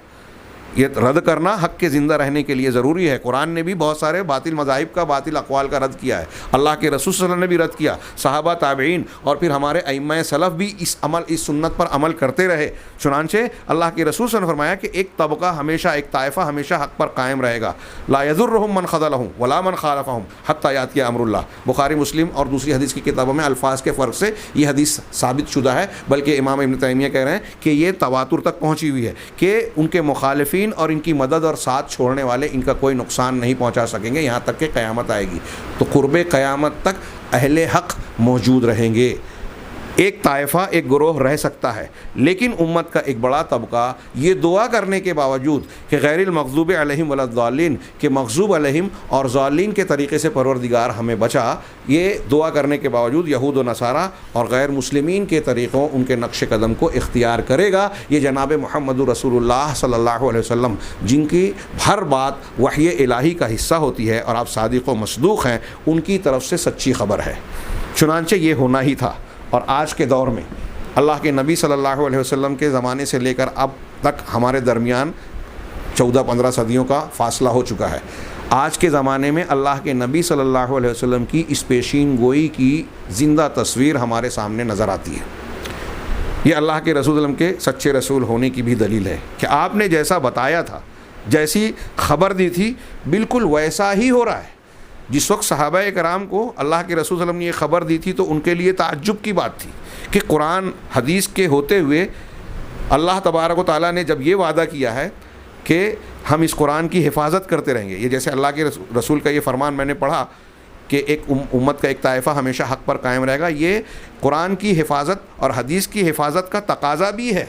یہ رد کرنا حق کے زندہ رہنے کے لیے ضروری ہے۔ قرآن نے بھی بہت سارے باطل مذاہب کا، باطل اقوال کا رد کیا ہے، اللہ کے رسول صلی اللہ علیہ وسلم نے بھی رد کیا، صحابہ، تابعین اور پھر ہمارے ائمہ سلف بھی اس سنت پر عمل کرتے رہے۔ چنانچہ اللہ کے رسول صلی اللہ علیہ وسلم نے فرمایا کہ ایک طبقہ ہمیشہ، ایک طائفہ ہمیشہ حق پر قائم رہے گا، لا یضرهم من خذلهم ولا من خالفهم حتی یاتی امر اللہ۔ بخاری، مسلم اور دوسری حدیث کی کتابوں میں الفاظ کے فرق سے یہ حدیث ثابت شدہ ہے، بلکہ امام ابن تیمیہ کہہ رہے ہیں کہ یہ تواتر تک پہنچی ہوئی ہے کہ ان کے مخالفین اور ان کی مدد اور ساتھ چھوڑنے والے ان کا کوئی نقصان نہیں پہنچا سکیں گے یہاں تک کہ قیامت آئے گی۔ تو قرب قیامت تک اہل حق موجود رہیں گے۔ ایک طائفہ، ایک گروہ رہ سکتا ہے، لیکن امت کا ایک بڑا طبقہ یہ دعا کرنے کے باوجود کہ غیر المغضوب علیہم ولا الضالین، کہ مغضوب علیہم اور ضالین کے طریقے سے پروردگار ہمیں بچا، یہ دعا کرنے کے باوجود یہود و نصارہ اور غیر مسلمین کے طریقوں، ان کے نقش قدم کو اختیار کرے گا۔ یہ جناب محمد رسول اللہ صلی اللہ علیہ وسلم، جن کی ہر بات وحی الہی کا حصہ ہوتی ہے اور آپ صادق و مصدوق ہیں، ان کی طرف سے سچی خبر ہے۔ چنانچہ یہ ہونا ہی تھا۔ اور آج کے دور میں اللہ کے نبی صلی اللہ علیہ وسلم کے زمانے سے لے کر اب تک ہمارے درمیان 14-15 صدیوں کا فاصلہ ہو چکا ہے۔ آج کے زمانے میں اللہ کے نبی صلی اللہ علیہ وسلم کی اس پیشین گوئی کی زندہ تصویر ہمارے سامنے نظر آتی ہے۔ یہ اللہ کے رسول وسلم کے سچے رسول ہونے کی بھی دلیل ہے کہ آپ نے جیسا بتایا تھا، جیسی خبر دی تھی، بالکل ویسا ہی ہو رہا ہے۔ جس وقت صحابہ کرام کو اللہ کے رسول صلی اللہ علیہ وسلم نے یہ خبر دی تھی تو ان کے لیے تعجب کی بات تھی کہ قرآن حدیث کے ہوتے ہوئے اللہ تبارک و تعالیٰ نے جب یہ وعدہ کیا ہے کہ ہم اس قرآن کی حفاظت کرتے رہیں گے، یہ جیسے اللہ کے رسول کا یہ فرمان میں نے پڑھا کہ ایک امت کا ایک طائفہ ہمیشہ حق پر قائم رہے گا، یہ قرآن کی حفاظت اور حدیث کی حفاظت کا تقاضا بھی ہے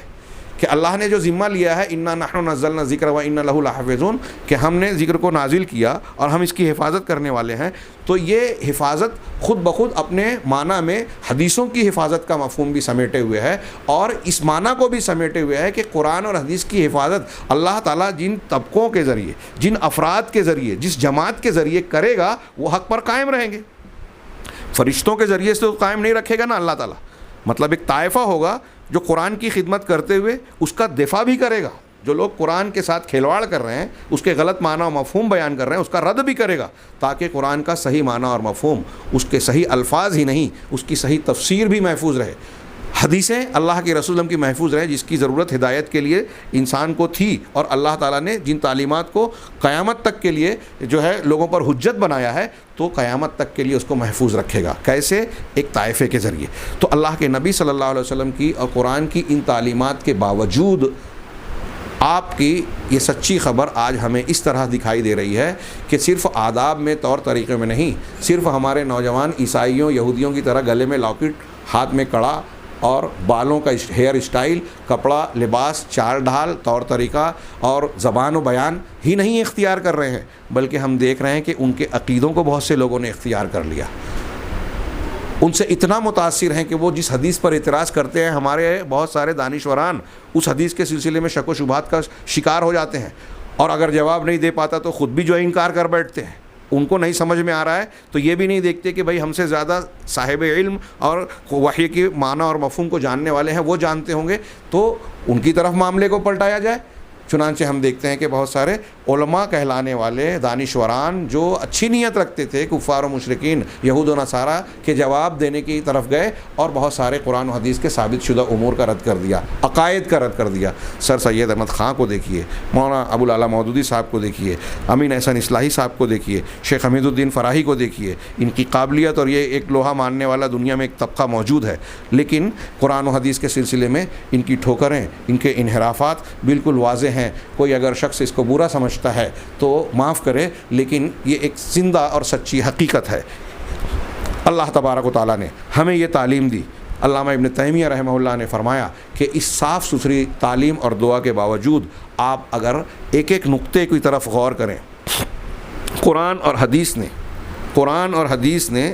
کہ اللہ نے جو ذمہ لیا ہے، انا نحن نزلنا الذکر و انا لہ لحافظون، کہ ہم نے ذکر کو نازل کیا اور ہم اس کی حفاظت کرنے والے ہیں۔ تو یہ حفاظت خود بخود اپنے معنی میں حدیثوں کی حفاظت کا مفہوم بھی سمیٹے ہوئے ہے، اور اس معنی کو بھی سمیٹے ہوئے ہے کہ قرآن اور حدیث کی حفاظت اللہ تعالیٰ جن طبقوں کے ذریعے، جن افراد کے ذریعے، جس جماعت کے ذریعے کرے گا، وہ حق پر قائم رہیں گے۔ فرشتوں کے ذریعے سے تو قائم نہیں رکھے گا نا اللہ تعالیٰ، مطلب ایک طائفہ ہوگا جو قرآن کی خدمت کرتے ہوئے اس کا دفاع بھی کرے گا۔ جو لوگ قرآن کے ساتھ کھلواڑ کر رہے ہیں، اس کے غلط معنی و مفہوم بیان کر رہے ہیں، اس کا رد بھی کرے گا، تاکہ قرآن کا صحیح معنی اور مفہوم، اس کے صحیح الفاظ ہی نہیں، اس کی صحیح تفسیر بھی محفوظ رہے، حدیثیں اللہ کے رسول کی محفوظ رہے، جس کی ضرورت ہدایت کے لیے انسان کو تھی، اور اللہ تعالیٰ نے جن تعلیمات کو قیامت تک کے لیے جو ہے لوگوں پر حجت بنایا ہے، تو قیامت تک کے لیے اس کو محفوظ رکھے گا۔ کیسے؟ ایک طائفے کے ذریعے۔ تو اللہ کے نبی صلی اللہ علیہ وسلم کی اور قرآن کی ان تعلیمات کے باوجود آپ کی یہ سچی خبر آج ہمیں اس طرح دکھائی دے رہی ہے کہ صرف آداب میں، طور طریقے میں نہیں، صرف ہمارے نوجوان عیسائیوں، یہودیوں کی طرح گلے میں لاکٹ، ہاتھ میں کڑا اور بالوں کا ہیئر اسٹائل، کپڑا، لباس، چال ڈھال، طور طریقہ اور زبان و بیان ہی نہیں اختیار کر رہے ہیں، بلکہ ہم دیکھ رہے ہیں کہ ان کے عقیدوں کو بہت سے لوگوں نے اختیار کر لیا۔ ان سے اتنا متاثر ہیں کہ وہ جس حدیث پر اعتراض کرتے ہیں، ہمارے بہت سارے دانشوران اس حدیث کے سلسلے میں شک و شبہات کا شکار ہو جاتے ہیں، اور اگر جواب نہیں دے پاتا تو خود بھی جو انکار کر بیٹھتے ہیں۔ ان کو نہیں سمجھ میں آ رہا ہے تو یہ بھی نہیں دیکھتے کہ بھائی ہم سے زیادہ صاحب علم اور وحی کے معنی اور مفہوم کو جاننے والے ہیں، وہ جانتے ہوں گے، تو ان کی طرف معاملے کو پلٹایا جائے۔ چنانچہ ہم دیکھتے ہیں کہ بہت سارے علماء کہلانے والے دانشوران جو اچھی نیت رکھتے تھے، کفار و مشرکین، یہود و نصارہ کے جواب دینے کی طرف گئے اور بہت سارے قرآن و حدیث کے ثابت شدہ امور کا رد کر دیا، عقائد کا رد کر دیا۔ سر سید احمد خان کو دیکھیے، مولانا ابو العلا مودودی صاحب کو دیکھیے، امین احسن اصلاحی صاحب کو دیکھیے، شیخ حمید الدین فراہی کو دیکھیے۔ ان کی قابلیت اور یہ ایک لوہا ماننے والا دنیا میں ایک طبقہ موجود ہے، لیکن قرآن و حدیث کے سلسلے میں ان کی ٹھوکریں، ان کے انحرافات بالکل واضح ہیں۔ کوئی اگر شخص اس کو برا سمجھتا ہے تو معاف کرے، لیکن یہ ایک زندہ اور سچی حقیقت ہے۔ اللہ تبارک و تعالیٰ نے ہمیں یہ تعلیم دی۔ علامہ ابن تیمیہ رحمہ اللہ نے فرمایا کہ اس صاف ستھری تعلیم اور دعا کے باوجود آپ اگر ایک ایک نقطے کی طرف غور کریں، قرآن اور حدیث نے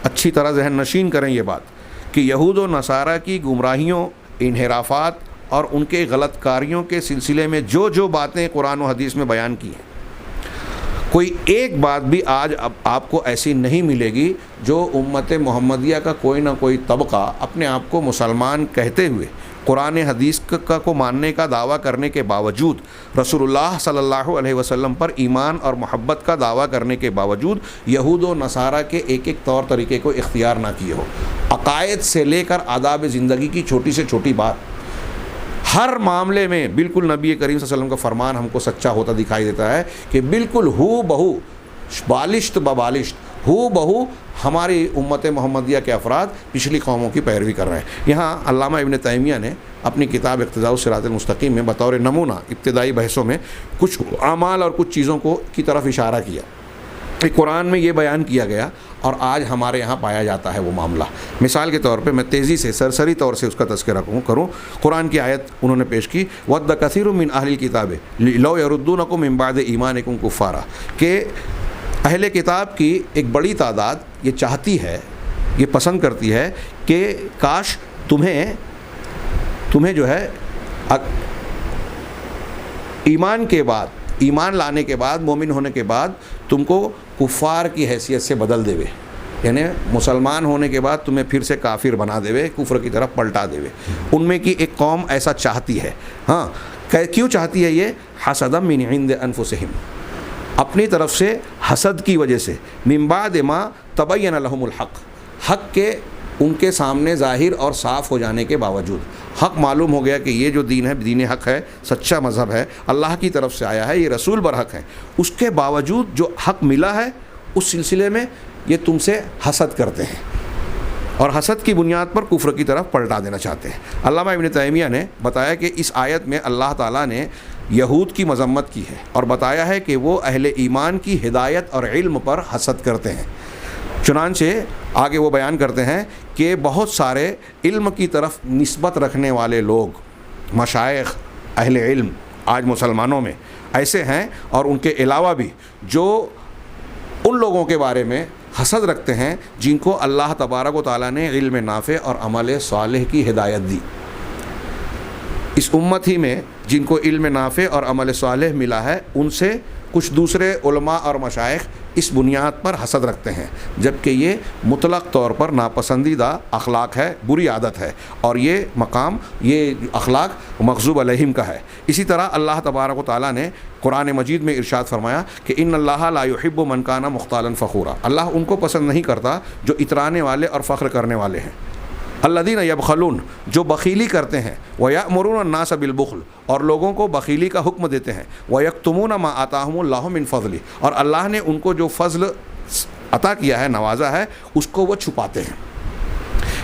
اچھی طرح ذہن نشین کریں یہ بات کہ یہود و نصارہ کی گمراہیوں، انحرافات اور ان کے غلط کاریوں کے سلسلے میں جو جو باتیں قرآن و حدیث میں بیان کی ہیں، کوئی ایک بات بھی آج اب آپ کو ایسی نہیں ملے گی جو امت محمدیہ کا کوئی نہ کوئی طبقہ اپنے آپ کو مسلمان کہتے ہوئے قرآن حدیث کو ماننے کا دعویٰ کرنے کے باوجود، رسول اللہ صلی اللہ علیہ وسلم پر ایمان اور محبت کا دعویٰ کرنے کے باوجود یہود و نصارہ کے ایک ایک طور طریقے کو اختیار نہ کیے ہو، عقائد سے لے کر آداب زندگی کی چھوٹی سے چھوٹی بات، ہر معاملے میں بالکل نبی کریم صلی اللہ علیہ وسلم کا فرمان ہم کو سچا ہوتا دکھائی دیتا ہے کہ بالکل ہو بہو بالشت ببالشت ہو بہو ہماری امت محمدیہ کے افراد پچھلی قوموں کی پیروی کر رہے ہیں۔ یہاں علامہ ابن تیمیہ نے اپنی کتاب اقتضاء الصراط المستقیم میں بطور نمونہ ابتدائی بحثوں میں کچھ اعمال اور کچھ چیزوں کی طرف اشارہ کیا کہ قرآن میں یہ بیان کیا گیا اور آج ہمارے یہاں پایا جاتا ہے وہ معاملہ۔ مثال کے طور پہ میں تیزی سے سرسری طور سے اس کا تذکرہ کروں، قرآن کی آیت انہوں نے پیش کی وَدَّ كَثِيرٌ مِّنْ أَهْلِ الْكِتَابِ لَوْ يَرُدُّونَكُم مِّن بَعْدِ إِيمَانِكُمْ كُفَّارًا، کہ اہل کتاب کی ایک بڑی تعداد یہ چاہتی ہے، یہ پسند کرتی ہے کہ کاش تمہیں جو ہے ایمان کے بعد، ایمان لانے کے بعد، مومن ہونے کے بعد تم کو کفار کی حیثیت سے بدل دے، یعنی مسلمان ہونے کے بعد تمہیں پھر سے کافر بنا دے، کفر کی طرف پلٹا دے۔ ان میں کی ایک قوم ایسا چاہتی ہے۔ ہاں، کیوں چاہتی ہے یہ؟ حسدا من عند انفسہم، اپنی طرف سے حسد کی وجہ سے، من بعد ما تبین لہم الحق، حق کے ان کے سامنے ظاہر اور صاف ہو جانے کے باوجود، حق معلوم ہو گیا کہ یہ جو دین ہے دین حق ہے، سچا مذہب ہے، اللہ کی طرف سے آیا ہے، یہ رسول برحق ہے، اس کے باوجود جو حق ملا ہے اس سلسلے میں یہ تم سے حسد کرتے ہیں اور حسد کی بنیاد پر کفر کی طرف پلٹا دینا چاہتے ہیں۔ علامہ ابن تیمیہ نے بتایا کہ اس آیت میں اللہ تعالیٰ نے یہود کی مذمت کی ہے اور بتایا ہے کہ وہ اہل ایمان کی ہدایت اور علم پر حسد کرتے ہیں۔ چنانچہ آگے وہ بیان کرتے ہیں کہ بہت سارے علم کی طرف نسبت رکھنے والے لوگ، مشائخ، اہل علم آج مسلمانوں میں ایسے ہیں اور ان کے علاوہ بھی جو ان لوگوں کے بارے میں حسد رکھتے ہیں جن کو اللہ تبارک و تعالیٰ نے علم نافع اور عمل صالح کی ہدایت دی۔ اس امت ہی میں جن کو علم نافع اور عمل صالح ملا ہے ان سے کچھ دوسرے علماء اور مشائخ اس بنیاد پر حسد رکھتے ہیں، جبکہ یہ مطلق طور پر ناپسندیدہ اخلاق ہے، بری عادت ہے، اور یہ مقام، یہ اخلاق مغضوب علیہم کا ہے۔ اسی طرح اللہ تبارک و تعالیٰ نے قرآن مجید میں ارشاد فرمایا کہ ان اللہ لا يحب من کان مختالا فخورا، اللہ ان کو پسند نہیں کرتا جو اترانے والے اور فخر کرنے والے ہیں۔ الذین یبخلون، جو بخیلی کرتے ہیں، ویأمرون الناس بالبخل، اور لوگوں کو بخیلی کا حکم دیتے ہیں، ویکتمون ما آتاہم اللہ من فضلہ، اور اللہ نے ان کو جو فضل عطا کیا ہے، نوازا ہے، اس کو وہ چھپاتے ہیں۔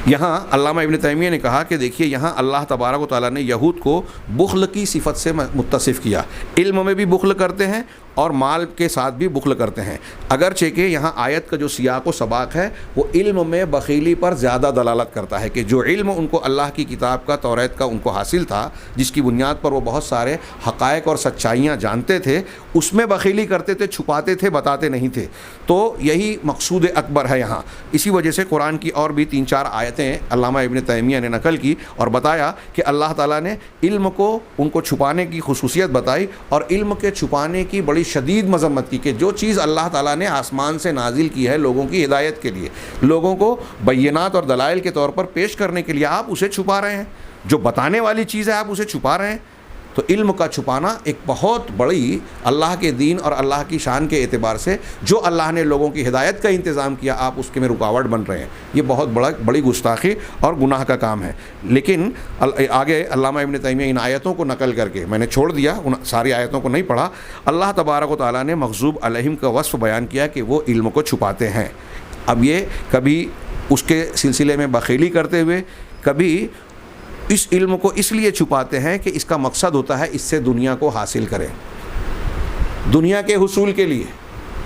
یہاں علامہ ابن تیمیہ نے کہا کہ دیکھیے یہاں اللہ تبارک و تعالیٰ نے یہود کو بخل کی صفت سے متصف کیا، علم میں بھی بخل کرتے ہیں اور مال کے ساتھ بھی بخل کرتے ہیں، اگرچہ کہ یہاں آیت کا جو سیاق و سباق ہے وہ علم میں بخیلی پر زیادہ دلالت کرتا ہے کہ جو علم ان کو اللہ کی کتاب کا، توریت کا ان کو حاصل تھا، جس کی بنیاد پر وہ بہت سارے حقائق اور سچائیاں جانتے تھے، اس میں بخیلی کرتے تھے، چھپاتے تھے، بتاتے نہیں تھے۔ تو یہی مقصود اکبر ہے یہاں۔ اسی وجہ سے قرآن کی اور بھی 3-4 آیتیں علامہ ابن تیمیہ نے نقل کی اور بتایا کہ اللہ تعالیٰ نے علم کو ان کو چھپانے کی خصوصیت بتائی اور علم کے چھپانے کی بڑی شدید مذمت کی کہ جو چیز اللہ تعالیٰ نے آسمان سے نازل کی ہے لوگوں کی ہدایت کے لیے، لوگوں کو بینات اور دلائل کے طور پر پیش کرنے کے لیے، آپ اسے چھپا رہے ہیں، جو بتانے والی چیز ہے آپ اسے چھپا رہے ہیں۔ تو علم کا چھپانا ایک بہت بڑی اللہ کے دین اور اللہ کی شان کے اعتبار سے جو اللہ نے لوگوں کی ہدایت کا انتظام کیا، آپ اس کے میں رکاوٹ بن رہے ہیں، یہ بہت بڑی گستاخی اور گناہ کا کام ہے۔ لیکن آگے علامہ ابن تیمیہ ان آیتوں کو نقل کر کے، میں نے چھوڑ دیا، ان ساری آیتوں کو نہیں پڑھا، اللہ تبارک و تعالیٰ نے مغضوب علیہم کا وصف بیان کیا کہ وہ علم کو چھپاتے ہیں۔ اب یہ کبھی اس کے سلسلے میں بخیلی کرتے ہوئے، کبھی اس علم کو اس لیے چھپاتے ہیں کہ اس کا مقصد ہوتا ہے اس سے دنیا کو حاصل کریں، دنیا کے حصول کے لیے۔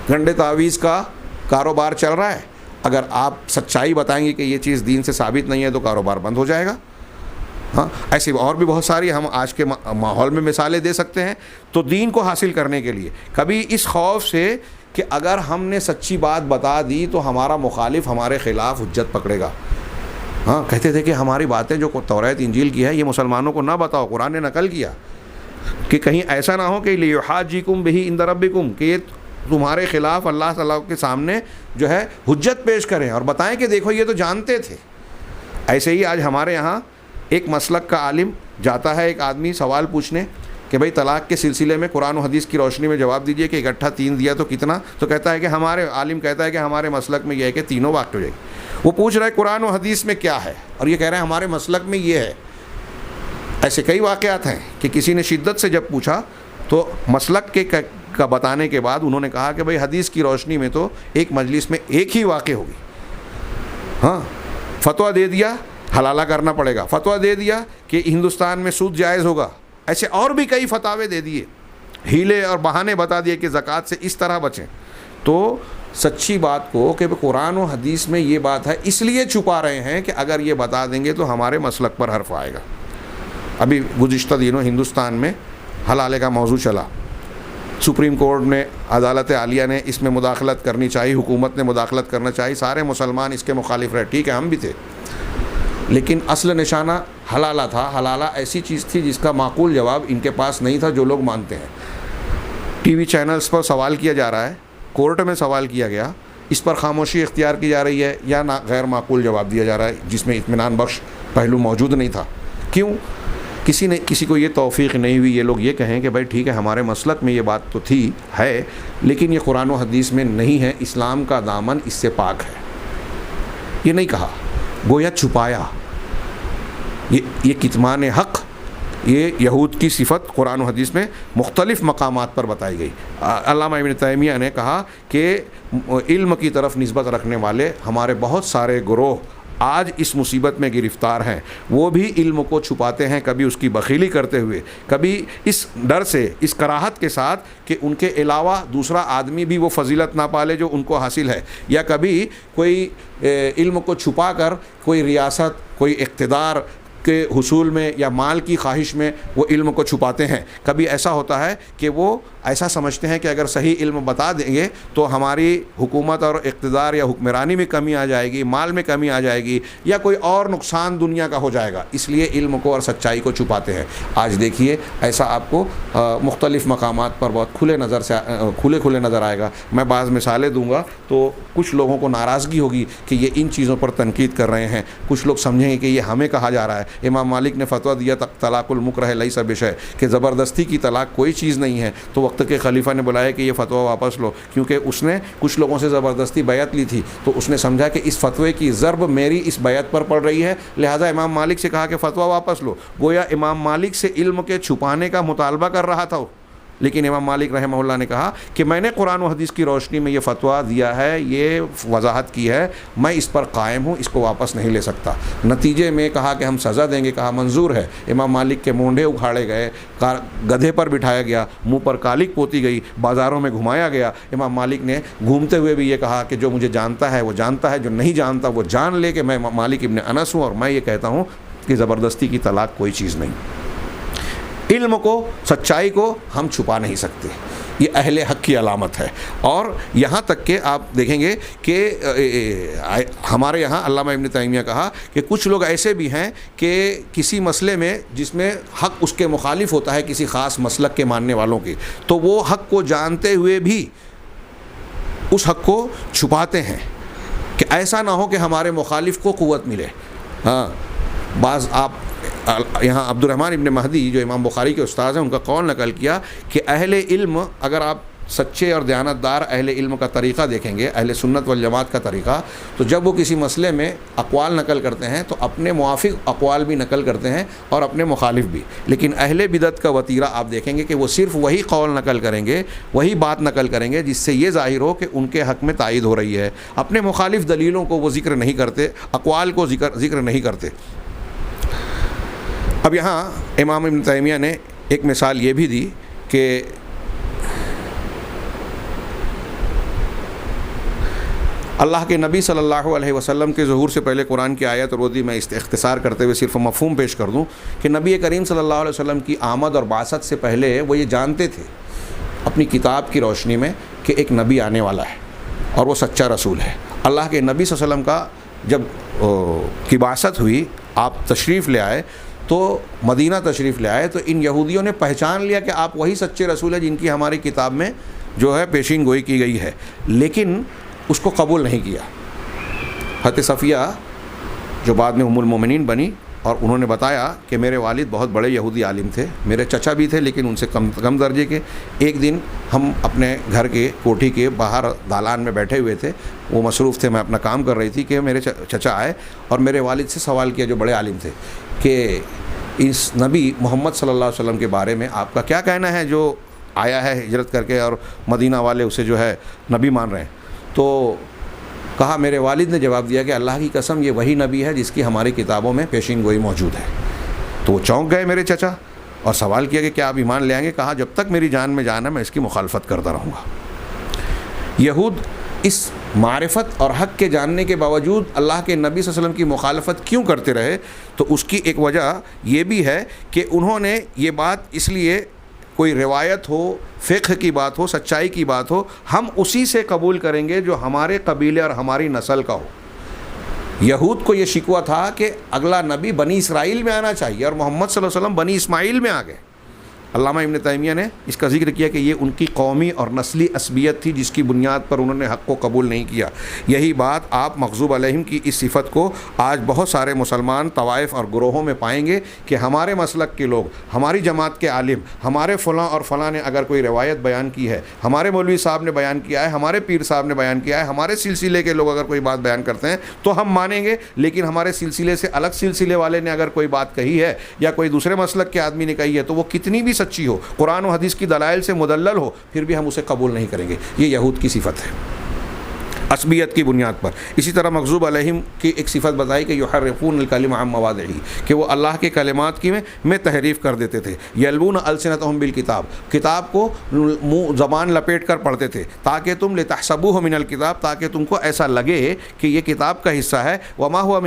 گنڈے تعویذ کا کاروبار چل رہا ہے، اگر آپ سچائی بتائیں گے کہ یہ چیز دین سے ثابت نہیں ہے تو کاروبار بند ہو جائے گا۔ ہاں، ایسی اور بھی بہت ساری ہم آج کے ماحول میں مثالیں دے سکتے ہیں۔ تو دین کو حاصل کرنے کے لیے کبھی اس خوف سے کہ اگر ہم نے سچی بات بتا دی تو ہمارا مخالف ہمارے خلاف حجت پکڑے گا۔ ہاں، کہتے تھے کہ ہماری باتیں جو توریت انجیل کی ہے یہ مسلمانوں کو نہ بتاؤ، قرآن نے نقل کیا کہ کہیں ایسا نہ ہو کہ لیحاجکم بہ عند ربکم، کہ یہ تمہارے خلاف اللہ تعالیٰ کے سامنے جو ہے حجت پیش کریں اور بتائیں کہ دیکھو یہ تو جانتے تھے۔ ایسے ہی آج ہمارے یہاں ایک مسلک کا عالم جاتا ہے ایک آدمی سوال پوچھنے کہ بھئی طلاق کے سلسلے میں قرآن و حدیث کی روشنی میں جواب دیجئے کہ اکٹھا 3 دیا تو کتنا، تو کہتا ہے کہ ہمارے عالم کہتا ہے کہ ہمارے مسلک میں یہ ہے کہ تینوں واقع ہو جائے گی۔ وہ پوچھ رہا ہے قرآن و حدیث میں کیا ہے، اور یہ کہہ رہے ہیں ہمارے مسلک میں یہ ہے۔ ایسے کئی واقعات ہیں کہ کسی نے شدت سے جب پوچھا تو مسلک کے کا بتانے کے بعد انہوں نے کہا کہ بھئی حدیث کی روشنی میں تو ایک مجلس میں ایک ہی واقع ہوگی۔ ہاں، فتویٰ دے دیا حلالہ کرنا پڑے گا، فتویٰ دے دیا کہ ہندوستان میں سود جائز ہوگا، ایسے اور بھی کئی فتاوے دے دیے، ہیلے اور بہانے بتا دیے کہ زکوٰۃ سے اس طرح بچیں۔ تو سچی بات کو کہ قرآن و حدیث میں یہ بات ہے اس لیے چھپا رہے ہیں کہ اگر یہ بتا دیں گے تو ہمارے مسلک پر حرف آئے گا۔ ابھی گزشتہ دنوں ہندوستان میں حلالے کا موضوع چلا، سپریم کورٹ نے، عدالت عالیہ نے اس میں مداخلت کرنی چاہیے، حکومت نے مداخلت کرنا چاہیے، سارے مسلمان اس کے مخالف رہے، ٹھیک ہے ہم بھی تھے، لیکن اصل نشانہ حلالہ تھا۔ حلالہ ایسی چیز تھی جس کا معقول جواب ان کے پاس نہیں تھا جو لوگ مانتے ہیں۔ ٹی وی چینلز پر سوال کیا جا رہا ہے، کورٹ میں سوال کیا گیا، اس پر خاموشی اختیار کی جا رہی ہے یا غیر معقول جواب دیا جا رہا ہے جس میں اطمینان بخش پہلو موجود نہیں تھا۔ کیوں؟ کسی کو یہ توفیق نہیں ہوئی یہ لوگ یہ کہیں کہ بھائی ٹھیک ہے ہمارے مسلک میں یہ بات تو تھی ہے لیکن یہ قرآن و حدیث میں نہیں ہے، اسلام کا دامن اس سے پاک ہے۔ یہ نہیں کہا، گویا چھپایا۔ یہ کتمان حق، یہ یہود کی صفت قرآن و حدیث میں مختلف مقامات پر بتائی گئی۔ علامہ ابن تیمیہ نے کہا کہ علم کی طرف نسبت رکھنے والے ہمارے بہت سارے گروہ آج اس مصیبت میں گرفتار ہیں، وہ بھی علم کو چھپاتے ہیں، کبھی اس کی بخیلی کرتے ہوئے، کبھی اس ڈر سے، اس کراہت کے ساتھ کہ ان کے علاوہ دوسرا آدمی بھی وہ فضیلت نہ پالے جو ان کو حاصل ہے، یا کبھی کوئی علم کو چھپا کر کوئی ریاست، کوئی اقتدار کے حصول میں یا مال کی خواہش میں وہ علم کو چھپاتے ہیں۔ کبھی ایسا ہوتا ہے کہ وہ ایسا سمجھتے ہیں کہ اگر صحیح علم بتا دیں گے تو ہماری حکومت اور اقتدار یا حکمرانی میں کمی آ جائے گی، مال میں کمی آ جائے گی، یا کوئی اور نقصان دنیا کا ہو جائے گا، اس لیے علم کو اور سچائی کو چھپاتے ہیں۔ آج دیکھیے ایسا آپ کو مختلف مقامات پر بہت کھلے نظر آئے گا۔ میں بعض مثالیں دوں گا تو کچھ لوگوں کو ناراضگی ہوگی کہ یہ ان چیزوں پر تنقید کر رہے ہیں، کچھ لوگ سمجھیں گے کہ یہ ہمیں کہا جا رہا ہے۔ امام مالک نے فتویٰ دیا طلاق المکرہ لیس بشیء کہ زبردستی کی طلاق کوئی چیز نہیں ہے، تو وقت کے خلیفہ نے بلایا کہ یہ فتویٰ واپس لو، کیونکہ اس نے کچھ لوگوں سے زبردستی بیعت لی تھی، تو اس نے سمجھا کہ اس فتوے کی ضرب میری اس بیعت پر پڑ رہی ہے، لہذا امام مالک سے کہا کہ فتویٰ واپس لو۔ گویا امام مالک سے علم کے چھپانے کا مطالبہ کر رہا تھا، لیکن امام مالک رحمہ اللہ نے کہا کہ میں نے قرآن و حدیث کی روشنی میں یہ فتویٰ دیا ہے، یہ وضاحت کی ہے، میں اس پر قائم ہوں، اس کو واپس نہیں لے سکتا۔ نتیجے میں کہا کہ ہم سزا دیں گے، کہا منظور ہے۔ امام مالک کے مونڈھے اکھاڑے گئے، گدھے پر بٹھایا گیا، منہ پر کالک پوتی گئی، بازاروں میں گھمایا گیا۔ امام مالک نے گھومتے ہوئے بھی یہ کہا کہ جو مجھے جانتا ہے وہ جانتا ہے، جو نہیں جانتا وہ جان لے کہ میں مالک ابن انس ہوں، اور میں یہ کہتا ہوں کہ زبردستی کی طلاق کوئی چیز نہیں۔ علم کو، سچائی کو ہم چھپا نہیں سکتے، یہ اہل حق کی علامت ہے۔ اور یہاں تک کہ آپ دیکھیں گے کہ ہمارے یہاں علامہ ابن تیمیہ کہا کہ کچھ لوگ ایسے بھی ہیں کہ کسی مسئلے میں جس میں حق اس کے مخالف ہوتا ہے کسی خاص مسلک کے ماننے والوں کے، تو وہ حق کو جانتے ہوئے بھی اس حق کو چھپاتے ہیں کہ ایسا نہ ہو کہ ہمارے مخالف کو قوت ملے۔ ہاں، بعض آپ یہاں عبد الرحمن ابن مہدی جو امام بخاری کے استاد ہیں ان کا قول نقل کیا کہ اہل علم، اگر آپ سچے اور دیانتدار اہل علم کا طریقہ دیکھیں گے، اہل سنت والجماعت کا طریقہ، تو جب وہ کسی مسئلے میں اقوال نقل کرتے ہیں تو اپنے موافق اقوال بھی نقل کرتے ہیں اور اپنے مخالف بھی، لیکن اہل بدعت کا وتیرہ آپ دیکھیں گے کہ وہ صرف وہی قول نقل کریں گے، وہی بات نقل کریں گے جس سے یہ ظاہر ہو کہ ان کے حق میں تائید ہو رہی ہے، اپنے مخالف دلیلوں کو وہ ذکر نہیں کرتے، اقوال کو ذکر نہیں کرتے۔ اب یہاں امام ابن تیمیہ نے ایک مثال یہ بھی دی کہ اللہ کے نبی صلی اللہ علیہ وسلم کے ظہور سے پہلے قرآن کی آیت اور ودی میں اختصار کرتے ہوئے صرف مفہوم پیش کر دوں کہ نبی کریم صلی اللہ علیہ وسلم کی آمد اور بعثت سے پہلے وہ یہ جانتے تھے اپنی کتاب کی روشنی میں کہ ایک نبی آنے والا ہے اور وہ سچا رسول ہے۔ اللہ کے نبی صلی اللہ علیہ وسلم کا جب کی بعثت ہوئی، آپ تشریف لے آئے، تو مدینہ تشریف لے آئے، تو ان یہودیوں نے پہچان لیا کہ آپ وہی سچے رسول ہیں جن کی ہماری کتاب میں جو ہے پیشین گوئی کی گئی ہے، لیکن اس کو قبول نہیں کیا۔ حضرت صفیہ جو بعد میں ام المومنین بنی اور انہوں نے بتایا کہ میرے والد بہت بڑے یہودی عالم تھے، میرے چچا بھی تھے لیکن ان سے کم درجے کے۔ ایک دن ہم اپنے گھر کے کوٹھی کے باہر دالان میں بیٹھے ہوئے تھے، وہ مصروف تھے، میں اپنا کام کر رہی تھی کہ میرے چچا آئے اور میرے والد سے سوال کیا، جو بڑے عالم تھے، کہ اس نبی محمد صلی اللہ علیہ وسلم کے بارے میں آپ کا کیا کہنا ہے جو آیا ہے ہجرت کر کے اور مدینہ والے اسے جو ہے نبی مان رہے ہیں؟ تو کہا، میرے والد نے جواب دیا کہ اللہ کی قسم یہ وہی نبی ہے جس کی ہماری کتابوں میں پیشین گوئی موجود ہے۔ تو وہ چونک گئے میرے چچا اور سوال کیا کہ کیا آپ ایمان لے آئیں گے؟ کہا، جب تک میری جان میں جان ہے میں اس کی مخالفت کرتا رہوں گا۔ یہود اس معرفت اور حق کے جاننے کے باوجود اللہ کے نبی صلی اللہ علیہ وسلم کی مخالفت کیوں کرتے رہے؟ تو اس کی ایک وجہ یہ بھی ہے کہ انہوں نے یہ بات اس لیے، کوئی روایت ہو، فقہ کی بات ہو، سچائی کی بات ہو، ہم اسی سے قبول کریں گے جو ہمارے قبیلے اور ہماری نسل کا ہو۔ یہود کو یہ شکوہ تھا کہ اگلا نبی بنی اسرائیل میں آنا چاہیے، اور محمد صلی اللہ علیہ وسلم بنی اسماعیل میں آ گئے۔ علامہ ابن تیمیہ نے اس کا ذکر کیا کہ یہ ان کی قومی اور نسلی عصبیت تھی جس کی بنیاد پر انہوں نے حق کو قبول نہیں کیا۔ یہی بات آپ مغضوب علیہم کی اس صفت کو آج بہت سارے مسلمان طوائف اور گروہوں میں پائیں گے کہ ہمارے مسلک کے لوگ، ہماری جماعت کے عالم، ہمارے فلاں اور فلاں نے اگر کوئی روایت بیان کی ہے، ہمارے مولوی صاحب نے بیان کیا ہے، ہمارے پیر صاحب نے بیان کیا ہے، ہمارے سلسلے کے لوگ اگر کوئی بات بیان کرتے ہیں تو ہم مانیں گے، لیکن ہمارے سلسلے سے الگ سلسلے والے نے اگر کوئی بات کہی ہے یا کوئی دوسرے مسلک کے آدمی نے کہی ہے تو وہ کتنی بھی سچی ہو، قرآن و حدیث کی دلائل سے مدلل ہو، پھر بھی ہم اسے قبول نہیں کریں گے۔ یہ یہود کی صفت ہے عصبیت کی بنیاد پر۔ اسی طرح مغضوب علیہم کی ایک صفت بتائی کہ یحرفون الکلم عن مواضعہ، کہ وہ اللہ کے کلمات کی میں تحریف کر دیتے تھے۔ یلوون السنتہم بالکتاب، کتاب کو زبان لپیٹ کر پڑھتے تھے، تاکہ تم لتحسبوہ من الکتاب، تاکہ تم کو ایسا لگے کہ یہ کتاب کا حصہ ہے، وما ہوا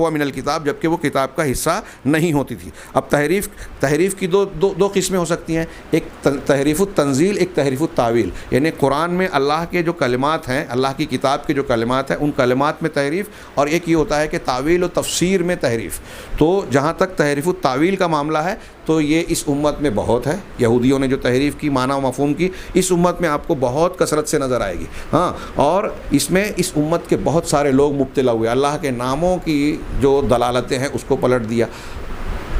من الکتاب، جبکہ وہ کتاب کا حصہ نہیں ہوتی تھی۔ اب تحریف کی دو قسمیں ہو سکتی ہیں، ایک تحریف التنزیل، ایک تحریف التاویل، یعنی قرآن میں اللہ کے جو کلمات ہیں، اللہ کی کتاب کے جو کلمات ہیں ان کلمات میں تحریف، اور ایک یہ ہوتا ہے کہ تعویل و تفسیر میں تحریف۔ تو جہاں تک تحریف التاویل کا معاملہ ہے تو یہ اس امت میں بہت ہے، یہودیوں نے جو تحریف کی، معنی و مفہوم کی، اس امت میں آپ کو بہت کثرت سے نظر آئے گی۔ ہاں، اور اس میں اس امت کے بہت سارے لوگ مبتلا ہوئے، اللہ کے ناموں کی جو دلالتیں ہیں اس کو پلٹ دیا۔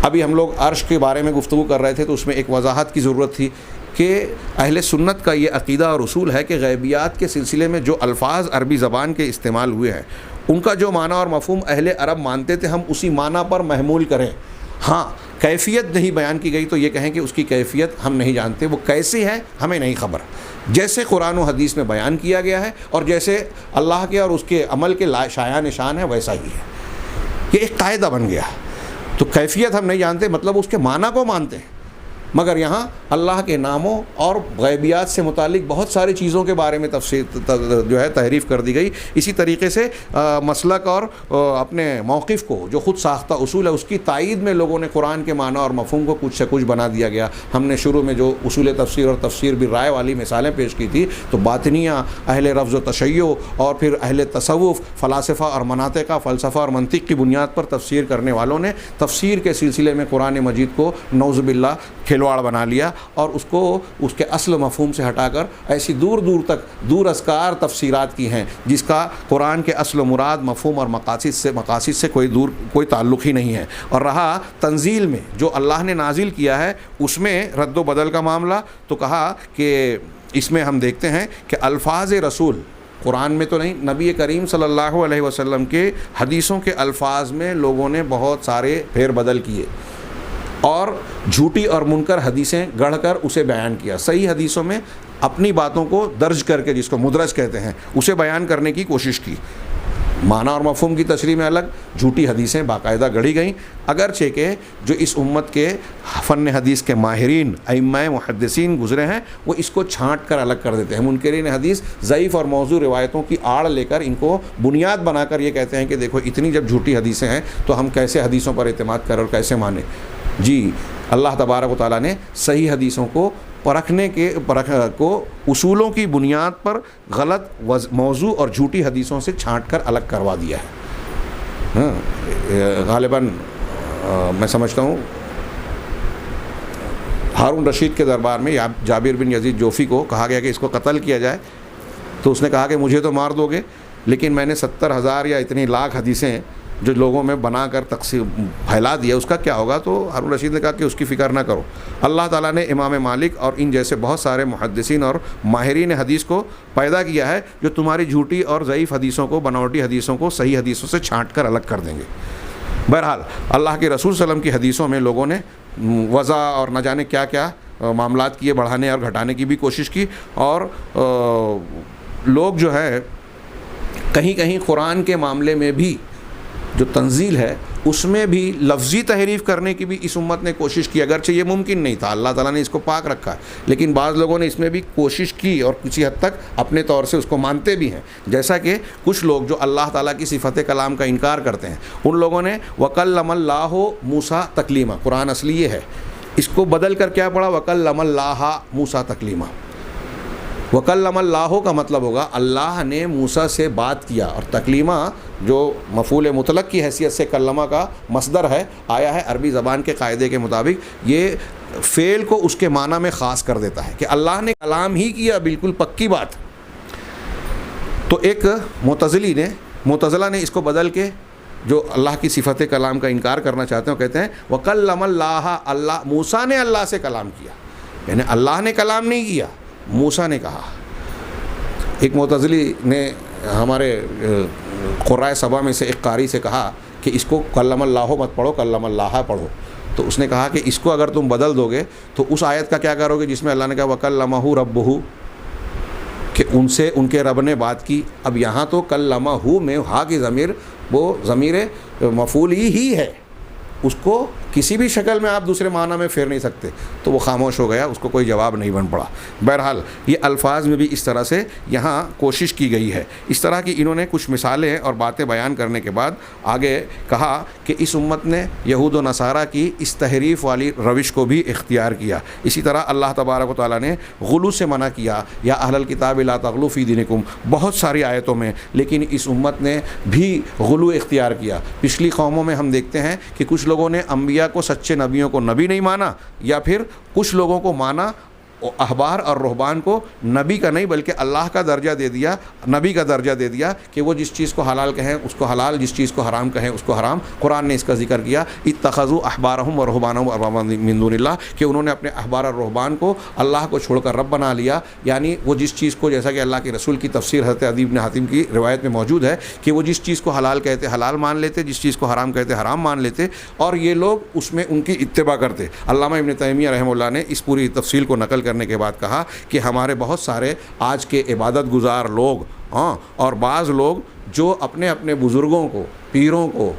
ابھی ہم لوگ عرش کے بارے میں گفتگو کر رہے تھے تو اس میں ایک وضاحت کی ضرورت تھی کہ اہل سنت کا یہ عقیدہ اور اصول ہے کہ غیبیات کے سلسلے میں جو الفاظ عربی زبان کے استعمال ہوئے ہیں ان کا جو معنی اور مفہوم اہل عرب مانتے تھے ہم اسی معنی پر محمول کریں۔ ہاں، کیفیت نہیں بیان کی گئی تو یہ کہیں کہ اس کی کیفیت ہم نہیں جانتے، وہ کیسی ہے ہمیں نہیں خبر، جیسے قرآن و حدیث میں بیان کیا گیا ہے اور جیسے اللہ کے اور اس کے عمل کے شایع نشان ہے ویسا ہی ہے۔ یہ ایک قاعدہ بن گیا، تو کیفیت ہم نہیں جانتے مطلب اس کے معنی کو مانتے ہیں، مگر یہاں اللہ کے ناموں اور غیبیات سے متعلق بہت ساری چیزوں کے بارے میں جو ہے تحریف کر دی گئی۔ اسی طریقے سے مسلک اور اپنے موقف کو جو خود ساختہ اصول ہے اس کی تائید میں لوگوں نے قرآن کے معنی اور مفہوم کو کچھ سے کچھ بنا دیا گیا۔ ہم نے شروع میں جو اصول تفسیر اور تفسیر بالرائے والی مثالیں پیش کی تھی، تو باطنیہ، اہل رفض و تشیع اور پھر اہل تصوف، فلاسفہ اور مناطقہ، فلسفہ اور منطق کی بنیاد پر تفسیر کرنے والوں نے تفسیر کے سلسلے میں قرآن مجید کو نعوذ باللہ کھلواڑ بنا لیا اور اس کو اس کے اصل مفہوم سے ہٹا کر ایسی دور اسکار تفسیرات کی ہیں جس کا قرآن کے اصل و مراد، مفہوم اور مقاصد سے کوئی تعلق ہی نہیں ہے۔ اور رہا تنزیل میں جو اللہ نے نازل کیا ہے اس میں رد و بدل کا معاملہ، تو کہا کہ اس میں ہم دیکھتے ہیں کہ الفاظ رسول قرآن میں تو نہیں، نبی کریم صلی اللہ علیہ وسلم کے حدیثوں کے الفاظ میں لوگوں نے بہت سارے پھیر بدل کیے اور جھوٹی اور منکر حدیثیں گڑھ کر اسے بیان کیا۔ صحیح حدیثوں میں اپنی باتوں کو درج کر کے، جس کو مدرج کہتے ہیں، اسے بیان کرنے کی کوشش کی۔ معنی اور مفہوم کی تشریح میں الگ، جھوٹی حدیثیں باقاعدہ گڑھی گئیں، اگرچہ کہ جو اس امت کے فن حدیث کے ماہرین، ائمہ محدثین گزرے ہیں وہ اس کو چھانٹ کر الگ کر دیتے ہیں۔ منکرین حدیث ضعیف اور موضوع روایتوں کی آڑ لے کر ان کو بنیاد بنا کر یہ کہتے ہیں کہ دیکھو اتنی جب جھوٹی حدیثیں ہیں تو ہم کیسے حدیثوں پر اعتماد کریں اور کیسے مانیں۔ جی، اللہ تبارک و تعالیٰ نے صحیح حدیثوں کو پرکھنے کو اصولوں کی بنیاد پر غلط موضوع اور جھوٹی حدیثوں سے چھانٹ کر الگ کروا دیا ہے۔ غالباً میں سمجھتا ہوں ہارون رشید کے دربار میں جابر بن یزید جوفی کو کہا گیا کہ اس کو قتل کیا جائے، تو اس نے کہا کہ مجھے تو مار دو گے لیکن میں نے 70,000 یا اتنی لاکھ حدیثیں جو لوگوں میں بنا کر تقسیم پھیلا دیا اس کا کیا ہوگا؟ تو ہارون رشید نے کہا کہ اس کی فکر نہ کرو. اللہ تعالیٰ نے امام مالک اور ان جیسے بہت سارے محدثین اور ماہرین حدیث کو پیدا کیا ہے جو تمہاری جھوٹی اور ضعیف حدیثوں کو، بناوٹی حدیثوں کو صحیح حدیثوں سے چھانٹ کر الگ کر دیں گے. بہرحال اللہ کے رسول صلی اللہ علیہ وسلم کی حدیثوں میں لوگوں نے وضع اور نہ جانے کیا کیا معاملات کیے، بڑھانے اور گھٹانے کی بھی کوشش کی، اور لوگ جو ہے کہیں کہیں قرآن کے معاملے میں بھی جو تنزیل ہے اس میں بھی لفظی تحریف کرنے کی بھی اس امت نے کوشش کی، اگرچہ یہ ممکن نہیں تھا، اللہ تعالیٰ نے اس کو پاک رکھا ہے، لیکن بعض لوگوں نے اس میں بھی کوشش کی اور کسی حد تک اپنے طور سے اس کو مانتے بھی ہیں. جیسا کہ کچھ لوگ جو اللہ تعالیٰ کی صفت کلام کا انکار کرتے ہیں، ان لوگوں نے وَكَلَّمَ اللَّهُ موسیٰ تکلیما، قرآن اصلی یہ ہے، اس کو بدل کر کیا پڑھا؟ وَكَلَّمَ اللَّهَ موسیٰ تکلیما. وَكَلَّمَ اللَّهُ کا مطلب ہوگا اللہ نے موسیٰ سے بات کیا، اور تکلیمہ جو مفعول مطلق کی حیثیت سے کلمہ کا مصدر ہے آیا ہے عربی زبان کے قاعدے کے مطابق، یہ فعل کو اس کے معنی میں خاص کر دیتا ہے کہ اللہ نے کلام ہی کیا، بالکل پکی بات. تو ایک معتزلہ نے اس کو بدل کے جو اللہ کی صفت کلام کا انکار کرنا چاہتے ہیں وہ کہتے ہیں وَكَلَّمَ اللَّهَ، اللہ موسیٰ نے اللہ سے کلام کیا، یعنی اللہ نے کلام نہیں کیا، موسیٰ نے کہا. ایک معتزلی نے ہمارے قرائے سبا میں سے ایک قاری سے کہا کہ اس کو کلم اللہ مت پڑھو، کلم اللہ پڑھو. تو اس نے کہا کہ اس کو اگر تم بدل دو گے تو اس آیت کا کیا کرو گے جس میں اللہ نے کہا وَكَلَّمَهُ رَبُّهُ، کہ ان سے ان کے رب نے بات کی. اب یہاں تو کلمہ میں ہا کی ضمیر وہ ضمیر مفعول ہی ہے، اس کو کسی بھی شکل میں آپ دوسرے معنی میں پھیر نہیں سکتے. تو وہ خاموش ہو گیا، اس کو کوئی جواب نہیں بن پڑا. بہرحال یہ الفاظ میں بھی اس طرح سے یہاں کوشش کی گئی ہے. اس طرح کی انہوں نے کچھ مثالیں اور باتیں بیان کرنے کے بعد آگے کہا کہ اس امت نے یہود و نصارہ کی اس تحریف والی روش کو بھی اختیار کیا. اسی طرح اللہ تبارک و تعالیٰ نے غلو سے منع کیا، یا اہل الکتاب لا تغلوا فی دینکم، بہت ساری آیتوں میں، لیکن اس امت نے بھی غلو اختیار کیا. پچھلی قوموں میں ہم دیکھتے ہیں کہ کچھ لوگوں نے انبیاء کو، سچے نبیوں کو نبی نہیں مانا، یا پھر کچھ لوگوں کو مانا احبار اور رہبان کو نبی کا نہیں بلکہ اللہ کا درجہ دے دیا، نبی کا درجہ دے دیا کہ وہ جس چیز کو حلال کہیں اس کو حلال، جس چیز کو حرام کہیں اس کو حرام. قرآن نے اس کا ذکر کیا اتخذوا احبارهم ورهبانهم اربابا من دون اللہ، کہ انہوں نے اپنے احبار اور رہبان کو اللہ کو چھوڑ کر رب بنا لیا. یعنی وہ جس چیز کو، جیسا کہ اللہ کے رسول کی تفسیر حضرت عدی بن حاتم کی روایت میں موجود ہے کہ وہ جس چیز کو حلال کہتے حلال مان لیتے، جس چیز کو حرام کہتے حرام مان لیتے، اور یہ لوگ اس میں ان کی اتباع کرتے. علامہ ابن تیمیہ رحمہ اللہ نے اس پوری تفصیل کو نقل کرنے کے بعد کہا کہ ہمارے بہت سارے آج کے عبادت گزار لوگ اور بعض لوگ جو اپنے اپنے بزرگوں کو، پیروں کو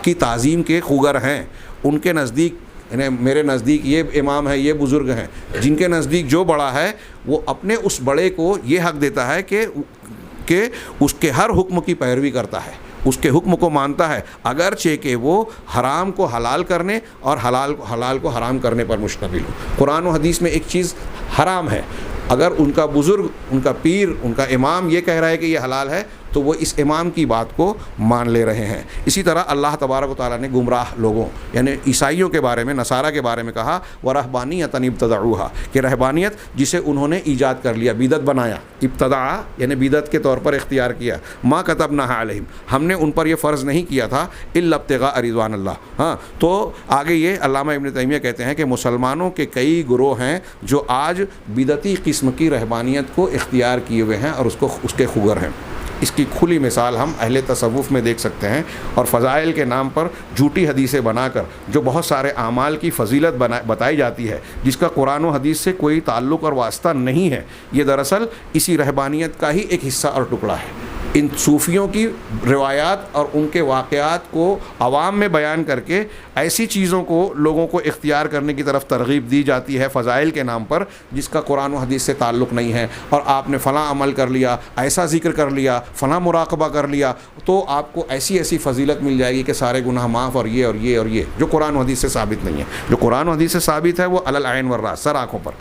کی تعظیم کے خوگر ہیں، ان کے نزدیک، یعنی میرے نزدیک یہ امام ہے، یہ بزرگ ہیں، جن کے نزدیک جو بڑا ہے وہ اپنے اس بڑے کو یہ حق دیتا ہے کہ اس کے ہر حکم کی پیروی کرتا ہے، اس کے حکم کو مانتا ہے، اگرچہ کہ وہ حرام کو حلال کرنے اور حلال کو حرام کرنے پر مشتمل ہو. قرآن و حدیث میں ایک چیز حرام ہے، اگر ان کا بزرگ، ان کا پیر، ان کا امام یہ کہہ رہا ہے کہ یہ حلال ہے تو وہ اس امام کی بات کو مان لے رہے ہیں. اسی طرح اللہ تبارک و تعالیٰ نے گمراہ لوگوں یعنی عیسائیوں کے بارے میں، نصارہ کے بارے میں کہا وَرَهْبَانِيَّةً ابْتَدَعُوهَا، کہ رہبانیت جسے انہوں نے ایجاد کر لیا، بدعت بنایا. ابتداع یعنی بدعت کے طور پر اختیار کیا. مَا كَتَبْنَاهَا عَلَيْهِمْ، ہم نے ان پر یہ فرض نہیں کیا تھا إِلَّا ابْتِغَاءَ رِضْوَانِ اللَّهِ. ہاں، تو آگے یہ علامہ ابن تیمیہ کہتے ہیں کہ مسلمانوں کے کئی گروہ ہیں جو آج بدعتی قسم کی رہبانیت کو اختیار کیے ہوئے ہیں اور اس کے خوگر ہیں. اس کی کھلی مثال ہم اہل تصوف میں دیکھ سکتے ہیں، اور فضائل کے نام پر جھوٹی حدیثیں بنا کر جو بہت سارے اعمال کی فضیلت بتائی جاتی ہے جس کا قرآن و حدیث سے کوئی تعلق اور واسطہ نہیں ہے، یہ دراصل اسی رہبانیت کا ہی ایک حصہ اور ٹکڑا ہے. ان صوفیوں کی روایات اور ان کے واقعات کو عوام میں بیان کر کے ایسی چیزوں کو لوگوں کو اختیار کرنے کی طرف ترغیب دی جاتی ہے فضائل کے نام پر جس کا قرآن و حدیث سے تعلق نہیں ہے. اور آپ نے فلاں عمل کر لیا، ایسا ذکر کر لیا، فلاں مراقبہ کر لیا تو آپ کو ایسی فضیلت مل جائے گی کہ سارے گناہ معاف، اور یہ اور یہ اور یہ، جو قرآن و حدیث سے ثابت نہیں ہے. جو قرآن و حدیث سے ثابت ہے وہ علی العین والراس، سر آنکھوں پر.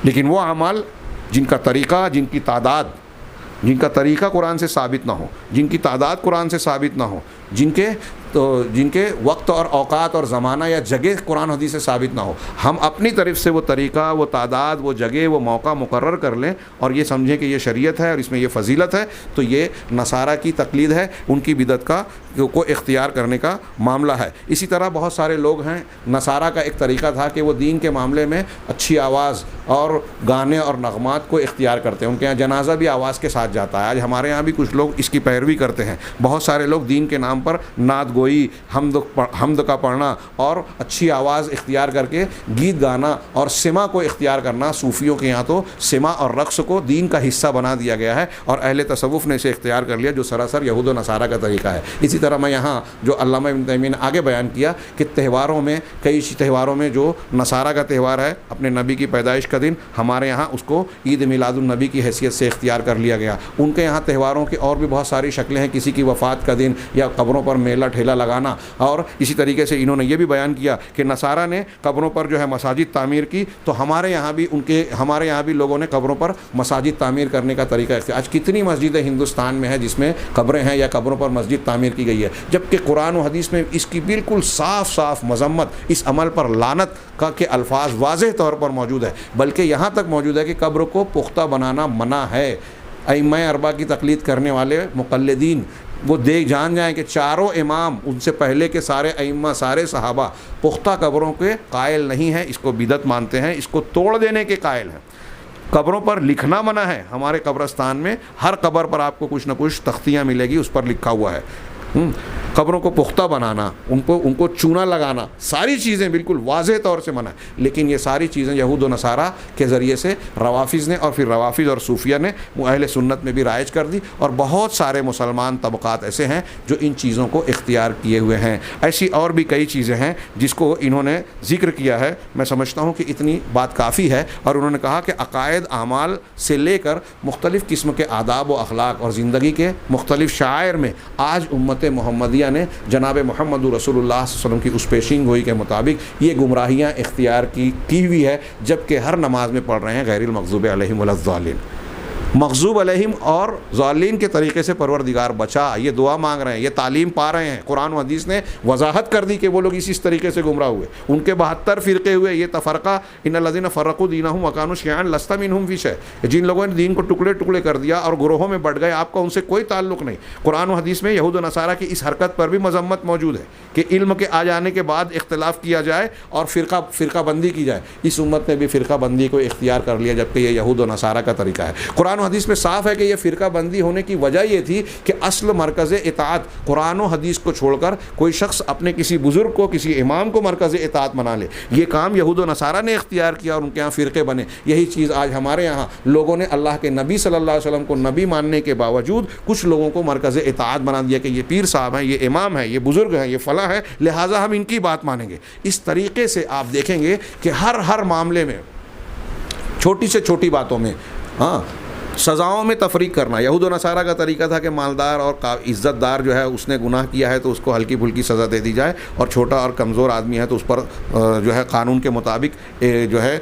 لیکن وہ اعمال جن کا طریقہ، جن کا طریقہ قرآن سے ثابت نہ ہو، جن کی تعداد قرآن سے ثابت نہ ہو، جن کے تو جن کے وقت اور اوقات اور زمانہ یا جگہ قرآن حدیث سے ثابت نہ ہو، ہم اپنی طرف سے وہ طریقہ، وہ تعداد، وہ جگہ، وہ موقع مقرر کر لیں اور یہ سمجھیں کہ یہ شریعت ہے اور اس میں یہ فضیلت ہے، تو یہ نصارہ کی تقلید ہے، ان کی بدعت کو اختیار کرنے کا معاملہ ہے۔ اسی طرح بہت سارے لوگ ہیں، نصارہ کا ایک طریقہ تھا کہ وہ دین کے معاملے میں اچھی آواز اور گانے اور نغمات کو اختیار کرتے ہیں، ان کے یہاں جنازہ بھی آواز کے ساتھ جاتا ہے۔ آج ہمارے یہاں بھی کچھ لوگ اس کی پیروی کرتے ہیں، بہت سارے لوگ دین کے نام پر نعت گوئی، حمد کا پڑھنا اور اچھی آواز اختیار کر کے گیت گانا اور سما کو اختیار کرنا، صوفیوں کے یہاں تو سما اور رقص کو دین کا حصہ بنا دیا گیا ہے اور اہل تصوف نے اسے اختیار کر لیا، جو سراسر یہود و نصارہ کا طریقہ ہے۔ اسی طرح میں یہاں جو علامہ ابن تیمیہ نے آگے بیان کیا کہ تہواروں میں، کئی تہواروں میں جو نصارہ کا تہوار ہے اپنے نبی کی پیدائش کا دن، ہمارے یہاں اس کو عید میلاد النبی کی حیثیت سے اختیار کر لیا گیا۔ ان کے یہاں تہواروں کی اور بھی بہت ساری شکلیں ہیں، کسی کی وفات کا دن یا قبروں پر میلہ ٹھیلا لگانا، اور اسی طریقے سے انہوں نے یہ بھی بیان کیا کہ نصارہ نے قبروں پر جو ہے مساجد تعمیر کی، تو ہمارے یہاں بھی لوگوں نے قبروں پر مساجد تعمیر کرنے کا طریقہ اختیار۔ آج کتنی مسجدیں ہندوستان میں ہیں جس میں قبریں ہیں یا قبروں پر مسجد تعمیر کی گئی ہے، جبکہ قرآن و حدیث میں اس کی بالکل صاف صاف مذمت، اس عمل پر لعنت کا کے الفاظ واضح طور پر موجود ہے، بلکہ یہاں تک موجود ہے کہ قبر کو پختہ بنانا منع ہے۔ ائمہ اربعہ کی تقلید کرنے والے مقلدین وہ جان جائیں کہ چاروں امام، ان سے پہلے کے سارے ائمہ، سارے صحابہ پختہ قبروں کے قائل نہیں ہیں، اس کو بدعت مانتے ہیں، اس کو توڑ دینے کے قائل ہیں۔ قبروں پر لکھنا منع ہے، ہمارے قبرستان میں ہر قبر پر آپ کو کچھ نہ کچھ تختیاں ملے گی، اس پر لکھا ہوا ہے۔ قبروں کو پختہ بنانا، ان کو چونا لگانا، ساری چیزیں بالکل واضح طور سے منع ہے، لیکن یہ ساری چیزیں یہود و نصارہ کے ذریعے سے روافظ نے، اور پھر روافظ اور صوفیہ نے اہل سنت میں بھی رائج کر دی، اور بہت سارے مسلمان طبقات ایسے ہیں جو ان چیزوں کو اختیار کیے ہوئے ہیں۔ ایسی اور بھی کئی چیزیں ہیں جس کو انہوں نے ذکر کیا ہے، میں سمجھتا ہوں کہ اتنی بات کافی ہے۔ اور انہوں نے کہا کہ عقائد، اعمال سے لے کر مختلف قسم کے آداب و اخلاق اور زندگی کے مختلف شعائر میں آج امت محمدیہ نے جناب محمد رسول اللہ صلی اللہ علیہ وسلم کی اس پیشین گوئی کے مطابق یہ گمراہیاں اختیار کی ہوئی ہے، جبکہ ہر نماز میں پڑھ رہے ہیں غیر المغضوب علیہم ولا الضالین، مغضوب علیہم اور ضالین کے طریقے سے پروردگار بچا، یہ دعا مانگ رہے ہیں، یہ تعلیم پا رہے ہیں۔ قرآن و حدیث نے وضاحت کر دی کہ وہ لوگ اس طریقے سے گمراہ ہوئے، ان کے 72 فرقے ہوئے، یہ تفرقہ، ان الذین فرقوا دینہم وکانوا شیعا لست منہم فی شیء، جن لوگوں نے دین کو ٹکڑے ٹکڑے کر دیا اور گروہوں میں بٹ گئے، آپ کا ان سے کوئی تعلق نہیں۔ قرآن و حدیث میں یہود و نصارہ کی اس حرکت پر بھی مذمت موجود ہے کہ علم کے آ جانے کے بعد اختلاف کیا جائے اور فرقہ بندی کی جائے۔ اس امت نے بھی فرقہ بندی کو اختیار کر لیا، جبکہ یہ یہود و نصارہ کا طریقہ ہے۔ قرآن و حدیث میں صاف ہے کہ یہ فرقہ بندی ہونے کی وجہ یہ تھی کہ اصل مرکز اطاعت قرآن و حدیث کو چھوڑ کر کوئی شخص اپنے کسی بزرگ کو، کسی امام کو مرکز اطاعت بنا لے، یہ کام یہود و نصارہ نے اختیار کیا اور ان کے ہاں فرقے بنے۔ یہی چیز آج ہمارے یہاں لوگوں نے اللہ کے نبی صلی اللہ علیہ وسلم کو نبی ماننے کے باوجود کچھ لوگوں کو مرکز اطاعت بنا دیا کہ یہ پیر صاحب ہیں، یہ امام ہیں، یہ بزرگ ہیں، یہ فلاں ہے، لہٰذا ہم ان کی بات مانیں گے۔ اس طریقے سے آپ دیکھیں گے کہ ہر معاملے میں، چھوٹی سے چھوٹی باتوں میں، سزاؤں میں تفریق کرنا۔ یہود و نصارہ کا طریقہ تھا کہ مالدار اور عزت دار جو ہے اس نے گناہ کیا ہے تو اس کو ہلکی پھلکی سزا دے دی جائے، اور چھوٹا اور کمزور آدمی ہے تو اس پر جو ہے قانون کے مطابق جو ہے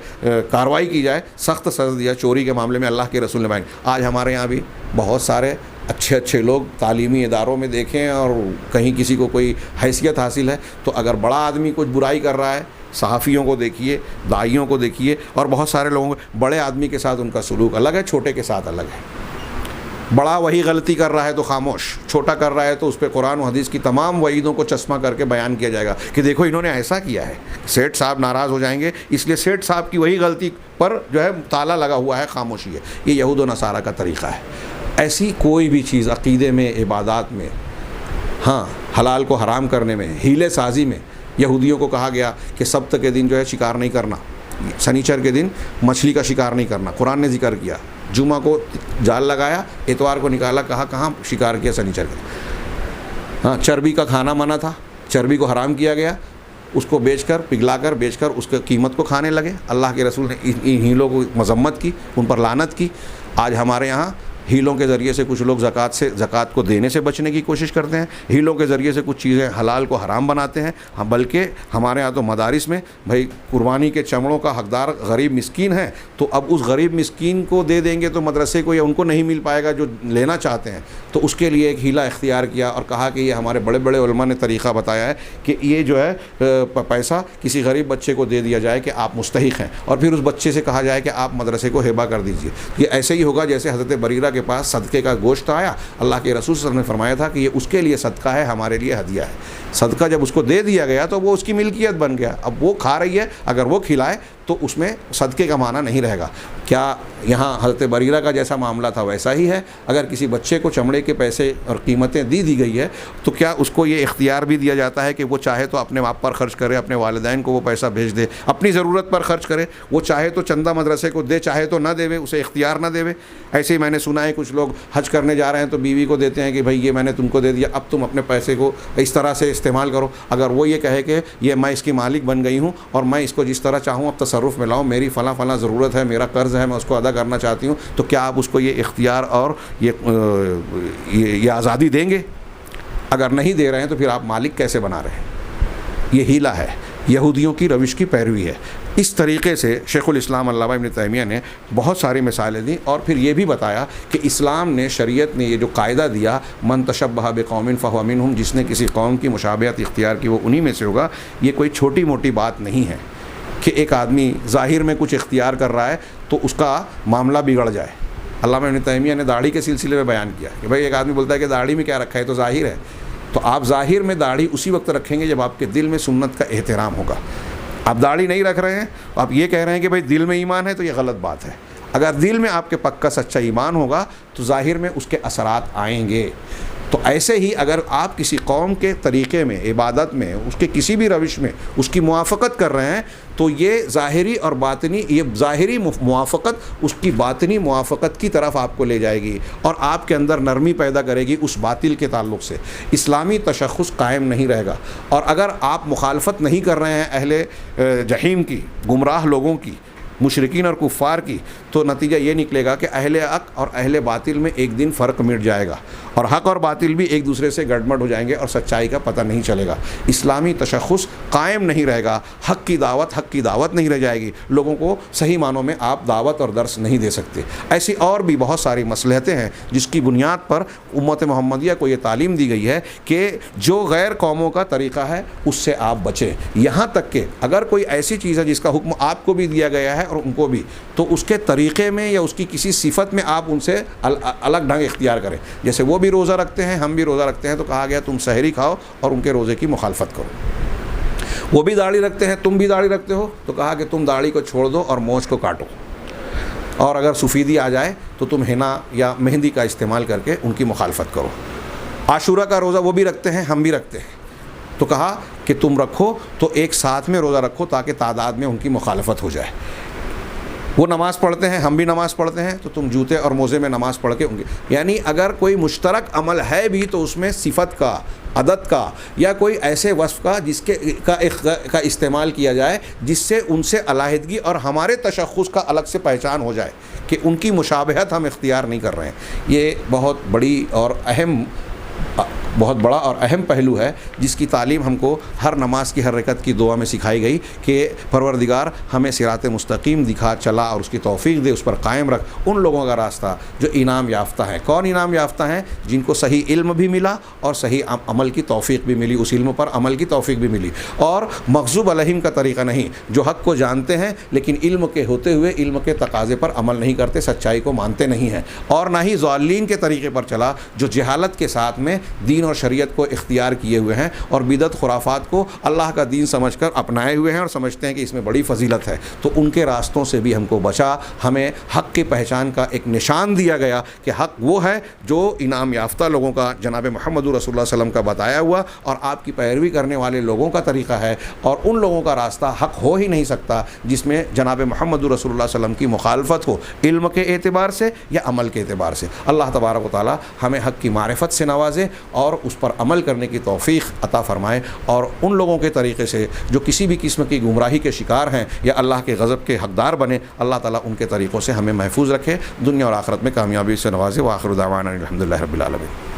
کارروائی کی جائے، سخت سزا دیا۔ چوری کے معاملے میں اللہ کے رسول نے بیان۔ آج ہمارے یہاں بھی بہت سارے اچھے لوگ تعلیمی اداروں میں دیکھیں اور کہیں کسی کو کوئی حیثیت حاصل ہے تو اگر بڑا آدمی کچھ برائی کر رہا ہے، صحافیوں کو دیکھیے، داعیوں کو دیکھیے، اور بہت سارے لوگوں کو، بڑے آدمی کے ساتھ ان کا سلوک الگ ہے، چھوٹے کے ساتھ الگ ہے۔ بڑا وہی غلطی کر رہا ہے تو خاموش، چھوٹا کر رہا ہے تو اس پہ قرآن و حدیث کی تمام وعیدوں کو چشمہ کر کے بیان کیا جائے گا کہ دیکھو انہوں نے ایسا کیا ہے۔ سیٹھ صاحب ناراض ہو جائیں گے، اس لیے سیٹھ صاحب کی وہی غلطی پر جو ہے تالا لگا ہوا ہے، خاموشی ہے۔ یہ یہود و نصارہ کا طریقہ ہے۔ ایسی کوئی بھی چیز عقیدے میں، عبادات میں، حلال کو حرام کرنے میں، حیلے سازی میں، یہودیوں کو کہا گیا کہ سبت کے دن جو ہے شکار نہیں کرنا، سنیچر کے دن مچھلی کا شکار نہیں کرنا، قرآن نے ذکر کیا۔ جمعہ کو جال لگایا، اتوار کو نکالا، کہاں شکار کیا؟ سنیچر کے۔ چربی کا کھانا منع تھا، چربی کو حرام کیا گیا، اس کو پگھلا کر بیچ کر اس کی قیمت کو کھانے لگے۔ اللہ کے رسول نے ان ہیلوں کو مذمت کی، ان پر لعنت کی۔ آج ہمارے یہاں ہیلوں کے ذریعے سے کچھ لوگ زکوٰۃ کو دینے سے بچنے کی کوشش کرتے ہیں، ہیلوں کے ذریعے سے کچھ چیزیں حلال کو حرام بناتے ہیں. بلکہ ہمارے ہاں تو مدارس میں بھائی قربانی کے چمڑوں کا حقدار غریب مسکین ہے، تو اب اس غریب مسکین کو دے دیں گے تو مدرسے کو یا ان کو نہیں مل پائے گا جو لینا چاہتے ہیں. تو اس کے لیے ایک ہیلا اختیار کیا اور کہا کہ یہ ہمارے بڑے بڑے علماء نے طریقہ بتایا ہے کہ یہ جو ہے پیسہ کسی غریب بچے کو دے دیا جائے کہ آپ مستحق ہیں، اور پھر اس بچے سے کہا جائے کہ آپ مدرسے کو ہبہ کر دیجئے. یہ ایسے ہی ہوگا جیسے حضرت بریرہ کے پاس صدقے کا گوشت آیا، اللہ کے رسول صلی اللہ علیہ وسلم نے فرمایا تھا کہ یہ اس کے لیے صدقہ ہے، ہمارے لیے ہدیہ ہے. صدقہ جب اس کو دے دیا گیا تو وہ اس کی ملکیت بن گیا. اب وہ کھا رہی ہے، اگر وہ کھلائے تو اس میں صدقے کا معنی نہیں رہے گا. کیا یہاں حضرت بریرہ کا جیسا معاملہ تھا ویسا ہی ہے؟ اگر کسی بچے کو چمڑے کے پیسے اور قیمتیں دی گئی ہے تو کیا اس کو یہ اختیار بھی دیا جاتا ہے کہ وہ چاہے تو اپنے باپ پر خرچ کرے، اپنے والدین کو وہ پیسہ بھیج دے، اپنی ضرورت پر خرچ کرے، وہ چاہے تو چندہ مدرسے کو دے، چاہے تو نہ دے، اسے اختیار نہ دے؟ ایسے ہی میں نے سنا ہے کچھ لوگ حج کرنے جا رہے ہیں تو بیوی کو دیتے ہیں کہ بھائی یہ میں نے تم کو دے دیا، اب تم اپنے پیسے کو اس طرح سے استعمال کرو. اگر وہ یہ کہے کہ یہ میں اس کی مالک بن گئی ہوں اور میں اس کو جس طرح چاہوں اب تصرف میں لاؤں، میری فلاں ضرورت ہے، میرا قرض ہے، میں اس کو ادا کرنا چاہتی ہوں، تو کیا آپ اس کو یہ اختیار اور یہ آزادی دیں گے؟ اگر نہیں دے رہے ہیں تو پھر آپ مالک کیسے بنا رہے ہیں؟ یہ ہیلا ہے، یہودیوں کی روش کی پیروی ہے. اس طریقے سے شیخ الاسلام علامہ ابن تیمیہ نے بہت ساری مثالیں دیں اور پھر یہ بھی بتایا کہ اسلام نے، شریعت نے یہ جو قاعدہ دیا من تشبہ بقوم فہو منہم، جس نے کسی قوم کی مشابہت اختیار کی وہ انہی میں سے ہوگا، یہ کوئی چھوٹی موٹی بات نہیں ہے کہ ایک آدمی ظاہر میں کچھ اختیار کر رہا ہے تو اس کا معاملہ بگڑ جائے. علامہ ابن تیمیہ نے داڑھی کے سلسلے میں بیان کیا کہ بھائی ایک آدمی بولتا ہے کہ داڑھی میں کیا رکھا ہے، تو ظاہر ہے. تو آپ ظاہر میں داڑھی اسی وقت رکھیں گے جب آپ کے دل میں سنت کا احترام ہوگا. آپ داڑھی نہیں رکھ رہے ہیں، آپ یہ کہہ رہے ہیں کہ بھائی دل میں ایمان ہے، تو یہ غلط بات ہے. اگر دل میں آپ کے پکا سچا ایمان ہوگا تو ظاہر میں اس کے اثرات آئیں گے. تو ایسے ہی اگر آپ کسی قوم کے طریقے میں، عبادت میں، اس کے کسی بھی روش میں اس کی موافقت کر رہے ہیں تو یہ ظاہری اور باطنی، یہ ظاہری موافقت اس کی باطنی موافقت کی طرف آپ کو لے جائے گی اور آپ کے اندر نرمی پیدا کرے گی اس باطل کے تعلق سے. اسلامی تشخص قائم نہیں رہے گا. اور اگر آپ مخالفت نہیں کر رہے ہیں اہل جحیم کی، گمراہ لوگوں کی، مشرکین اور کفار کی، تو نتیجہ یہ نکلے گا کہ اہل حق اور اہل باطل میں ایک دن فرق مٹ جائے گا اور حق اور باطل بھی ایک دوسرے سے گڑمڑ ہو جائیں گے اور سچائی کا پتہ نہیں چلے گا. اسلامی تشخص قائم نہیں رہے گا. حق کی دعوت نہیں رہ جائے گی. لوگوں کو صحیح معنوں میں آپ دعوت اور درس نہیں دے سکتے. ایسی اور بھی بہت ساری مصلحتیں ہیں جس کی بنیاد پر امت محمدیہ کو یہ تعلیم دی گئی ہے کہ جو غیر قوموں کا طریقہ ہے اس سے آپ بچیں. یہاں تک کہ اگر کوئی ایسی چیز ہے جس کا حکم آپ کو بھی دیا گیا ہے اور ان کو بھی، تو اس کے طریقے میں یا اس کی کسی صفت میں آپ ان سے الگ ڈھنگ اختیار کریں. جیسے وہ بھی روزہ رکھتے ہیں، ہم بھی روزہ رکھتے ہیں، تو کہا گیا تم سحری کھاؤ اور ان کے روزے کی مخالفت کرو. وہ بھی داڑھی رکھتے ہیں، تم بھی داڑھی رکھتے ہو، تو کہا کہ تم داڑھی کو چھوڑ دو اور مونچھ کو کاٹو. اور اگر سفیدی آ جائے تو تم ہنا یا مہندی کا استعمال کر کے ان کی مخالفت کرو. عاشورہ کا روزہ وہ بھی رکھتے ہیں، ہم بھی رکھتے ہیں، تو کہا کہ تم رکھو تو ایک ساتھ میں روزہ رکھو تاکہ تعداد میں ان کی مخالفت ہو جائے. وہ نماز پڑھتے ہیں، ہم بھی نماز پڑھتے ہیں، تو تم جوتے اور موزے میں نماز پڑھ کے ان کی، یعنی اگر کوئی مشترک عمل ہے بھی تو اس میں صفت کا، عدد کا یا کوئی ایسے وصف کا جس کے کا استعمال کیا جائے جس سے ان سے علیحدگی اور ہمارے تشخص کا الگ سے پہچان ہو جائے کہ ان کی مشابہت ہم اختیار نہیں کر رہے ہیں. یہ بہت بڑا اور اہم پہلو ہے جس کی تعلیم ہم کو ہر نماز کی ہر رکعت کی دعا میں سکھائی گئی کہ پروردگار ہمیں صراط مستقیم دکھا، چلا اور اس کی توفیق دے، اس پر قائم رکھ ان لوگوں کا راستہ جو انعام یافتہ ہیں. کون انعام یافتہ ہیں؟ جن کو صحیح علم بھی ملا اور صحیح عمل کی توفیق بھی ملی، اس علم پر عمل کی توفیق بھی ملی. اور مغضوب علیہم کا طریقہ نہیں، جو حق کو جانتے ہیں لیکن علم کے ہوتے ہوئے علم کے تقاضے پر عمل نہیں کرتے، سچائی کو مانتے نہیں ہیں. اور نہ ہی ضالین کے طریقے پر چلا جو جہالت کے ساتھ میں دین اور شریعت کو اختیار کیے ہوئے ہیں اور بدعت خرافات کو اللہ کا دین سمجھ کر اپنائے ہوئے ہیں اور سمجھتے ہیں کہ اس میں بڑی فضیلت ہے. تو ان کے راستوں سے بھی ہم کو بچا. ہمیں حق کی پہچان کا ایک نشان دیا گیا کہ حق وہ ہے جو انعام یافتہ لوگوں کا، جناب محمد رسول اللہ صلی اللہ علیہ وسلم کا بتایا ہوا اور آپ کی پیروی کرنے والے لوگوں کا طریقہ ہے. اور ان لوگوں کا راستہ حق ہو ہی نہیں سکتا جس میں جناب محمد رسول اللہ صلی اللہ علیہ وسلم کی مخالفت ہو، علم کے اعتبار سے یا عمل کے اعتبار سے. اللہ تبارک و تعالی ہمیں حق کی معرفت سے نوازے اور اس پر عمل کرنے کی توفیق عطا فرمائے، اور ان لوگوں کے طریقے سے جو کسی بھی قسم کی گمراہی کے شکار ہیں یا اللہ کے غضب کے حقدار بنے، اللہ تعالیٰ ان کے طریقوں سے ہمیں محفوظ رکھے، دنیا اور آخرت میں کامیابی سے نوازے۔ وآخر دعوانا الحمدللہ رب العالمین۔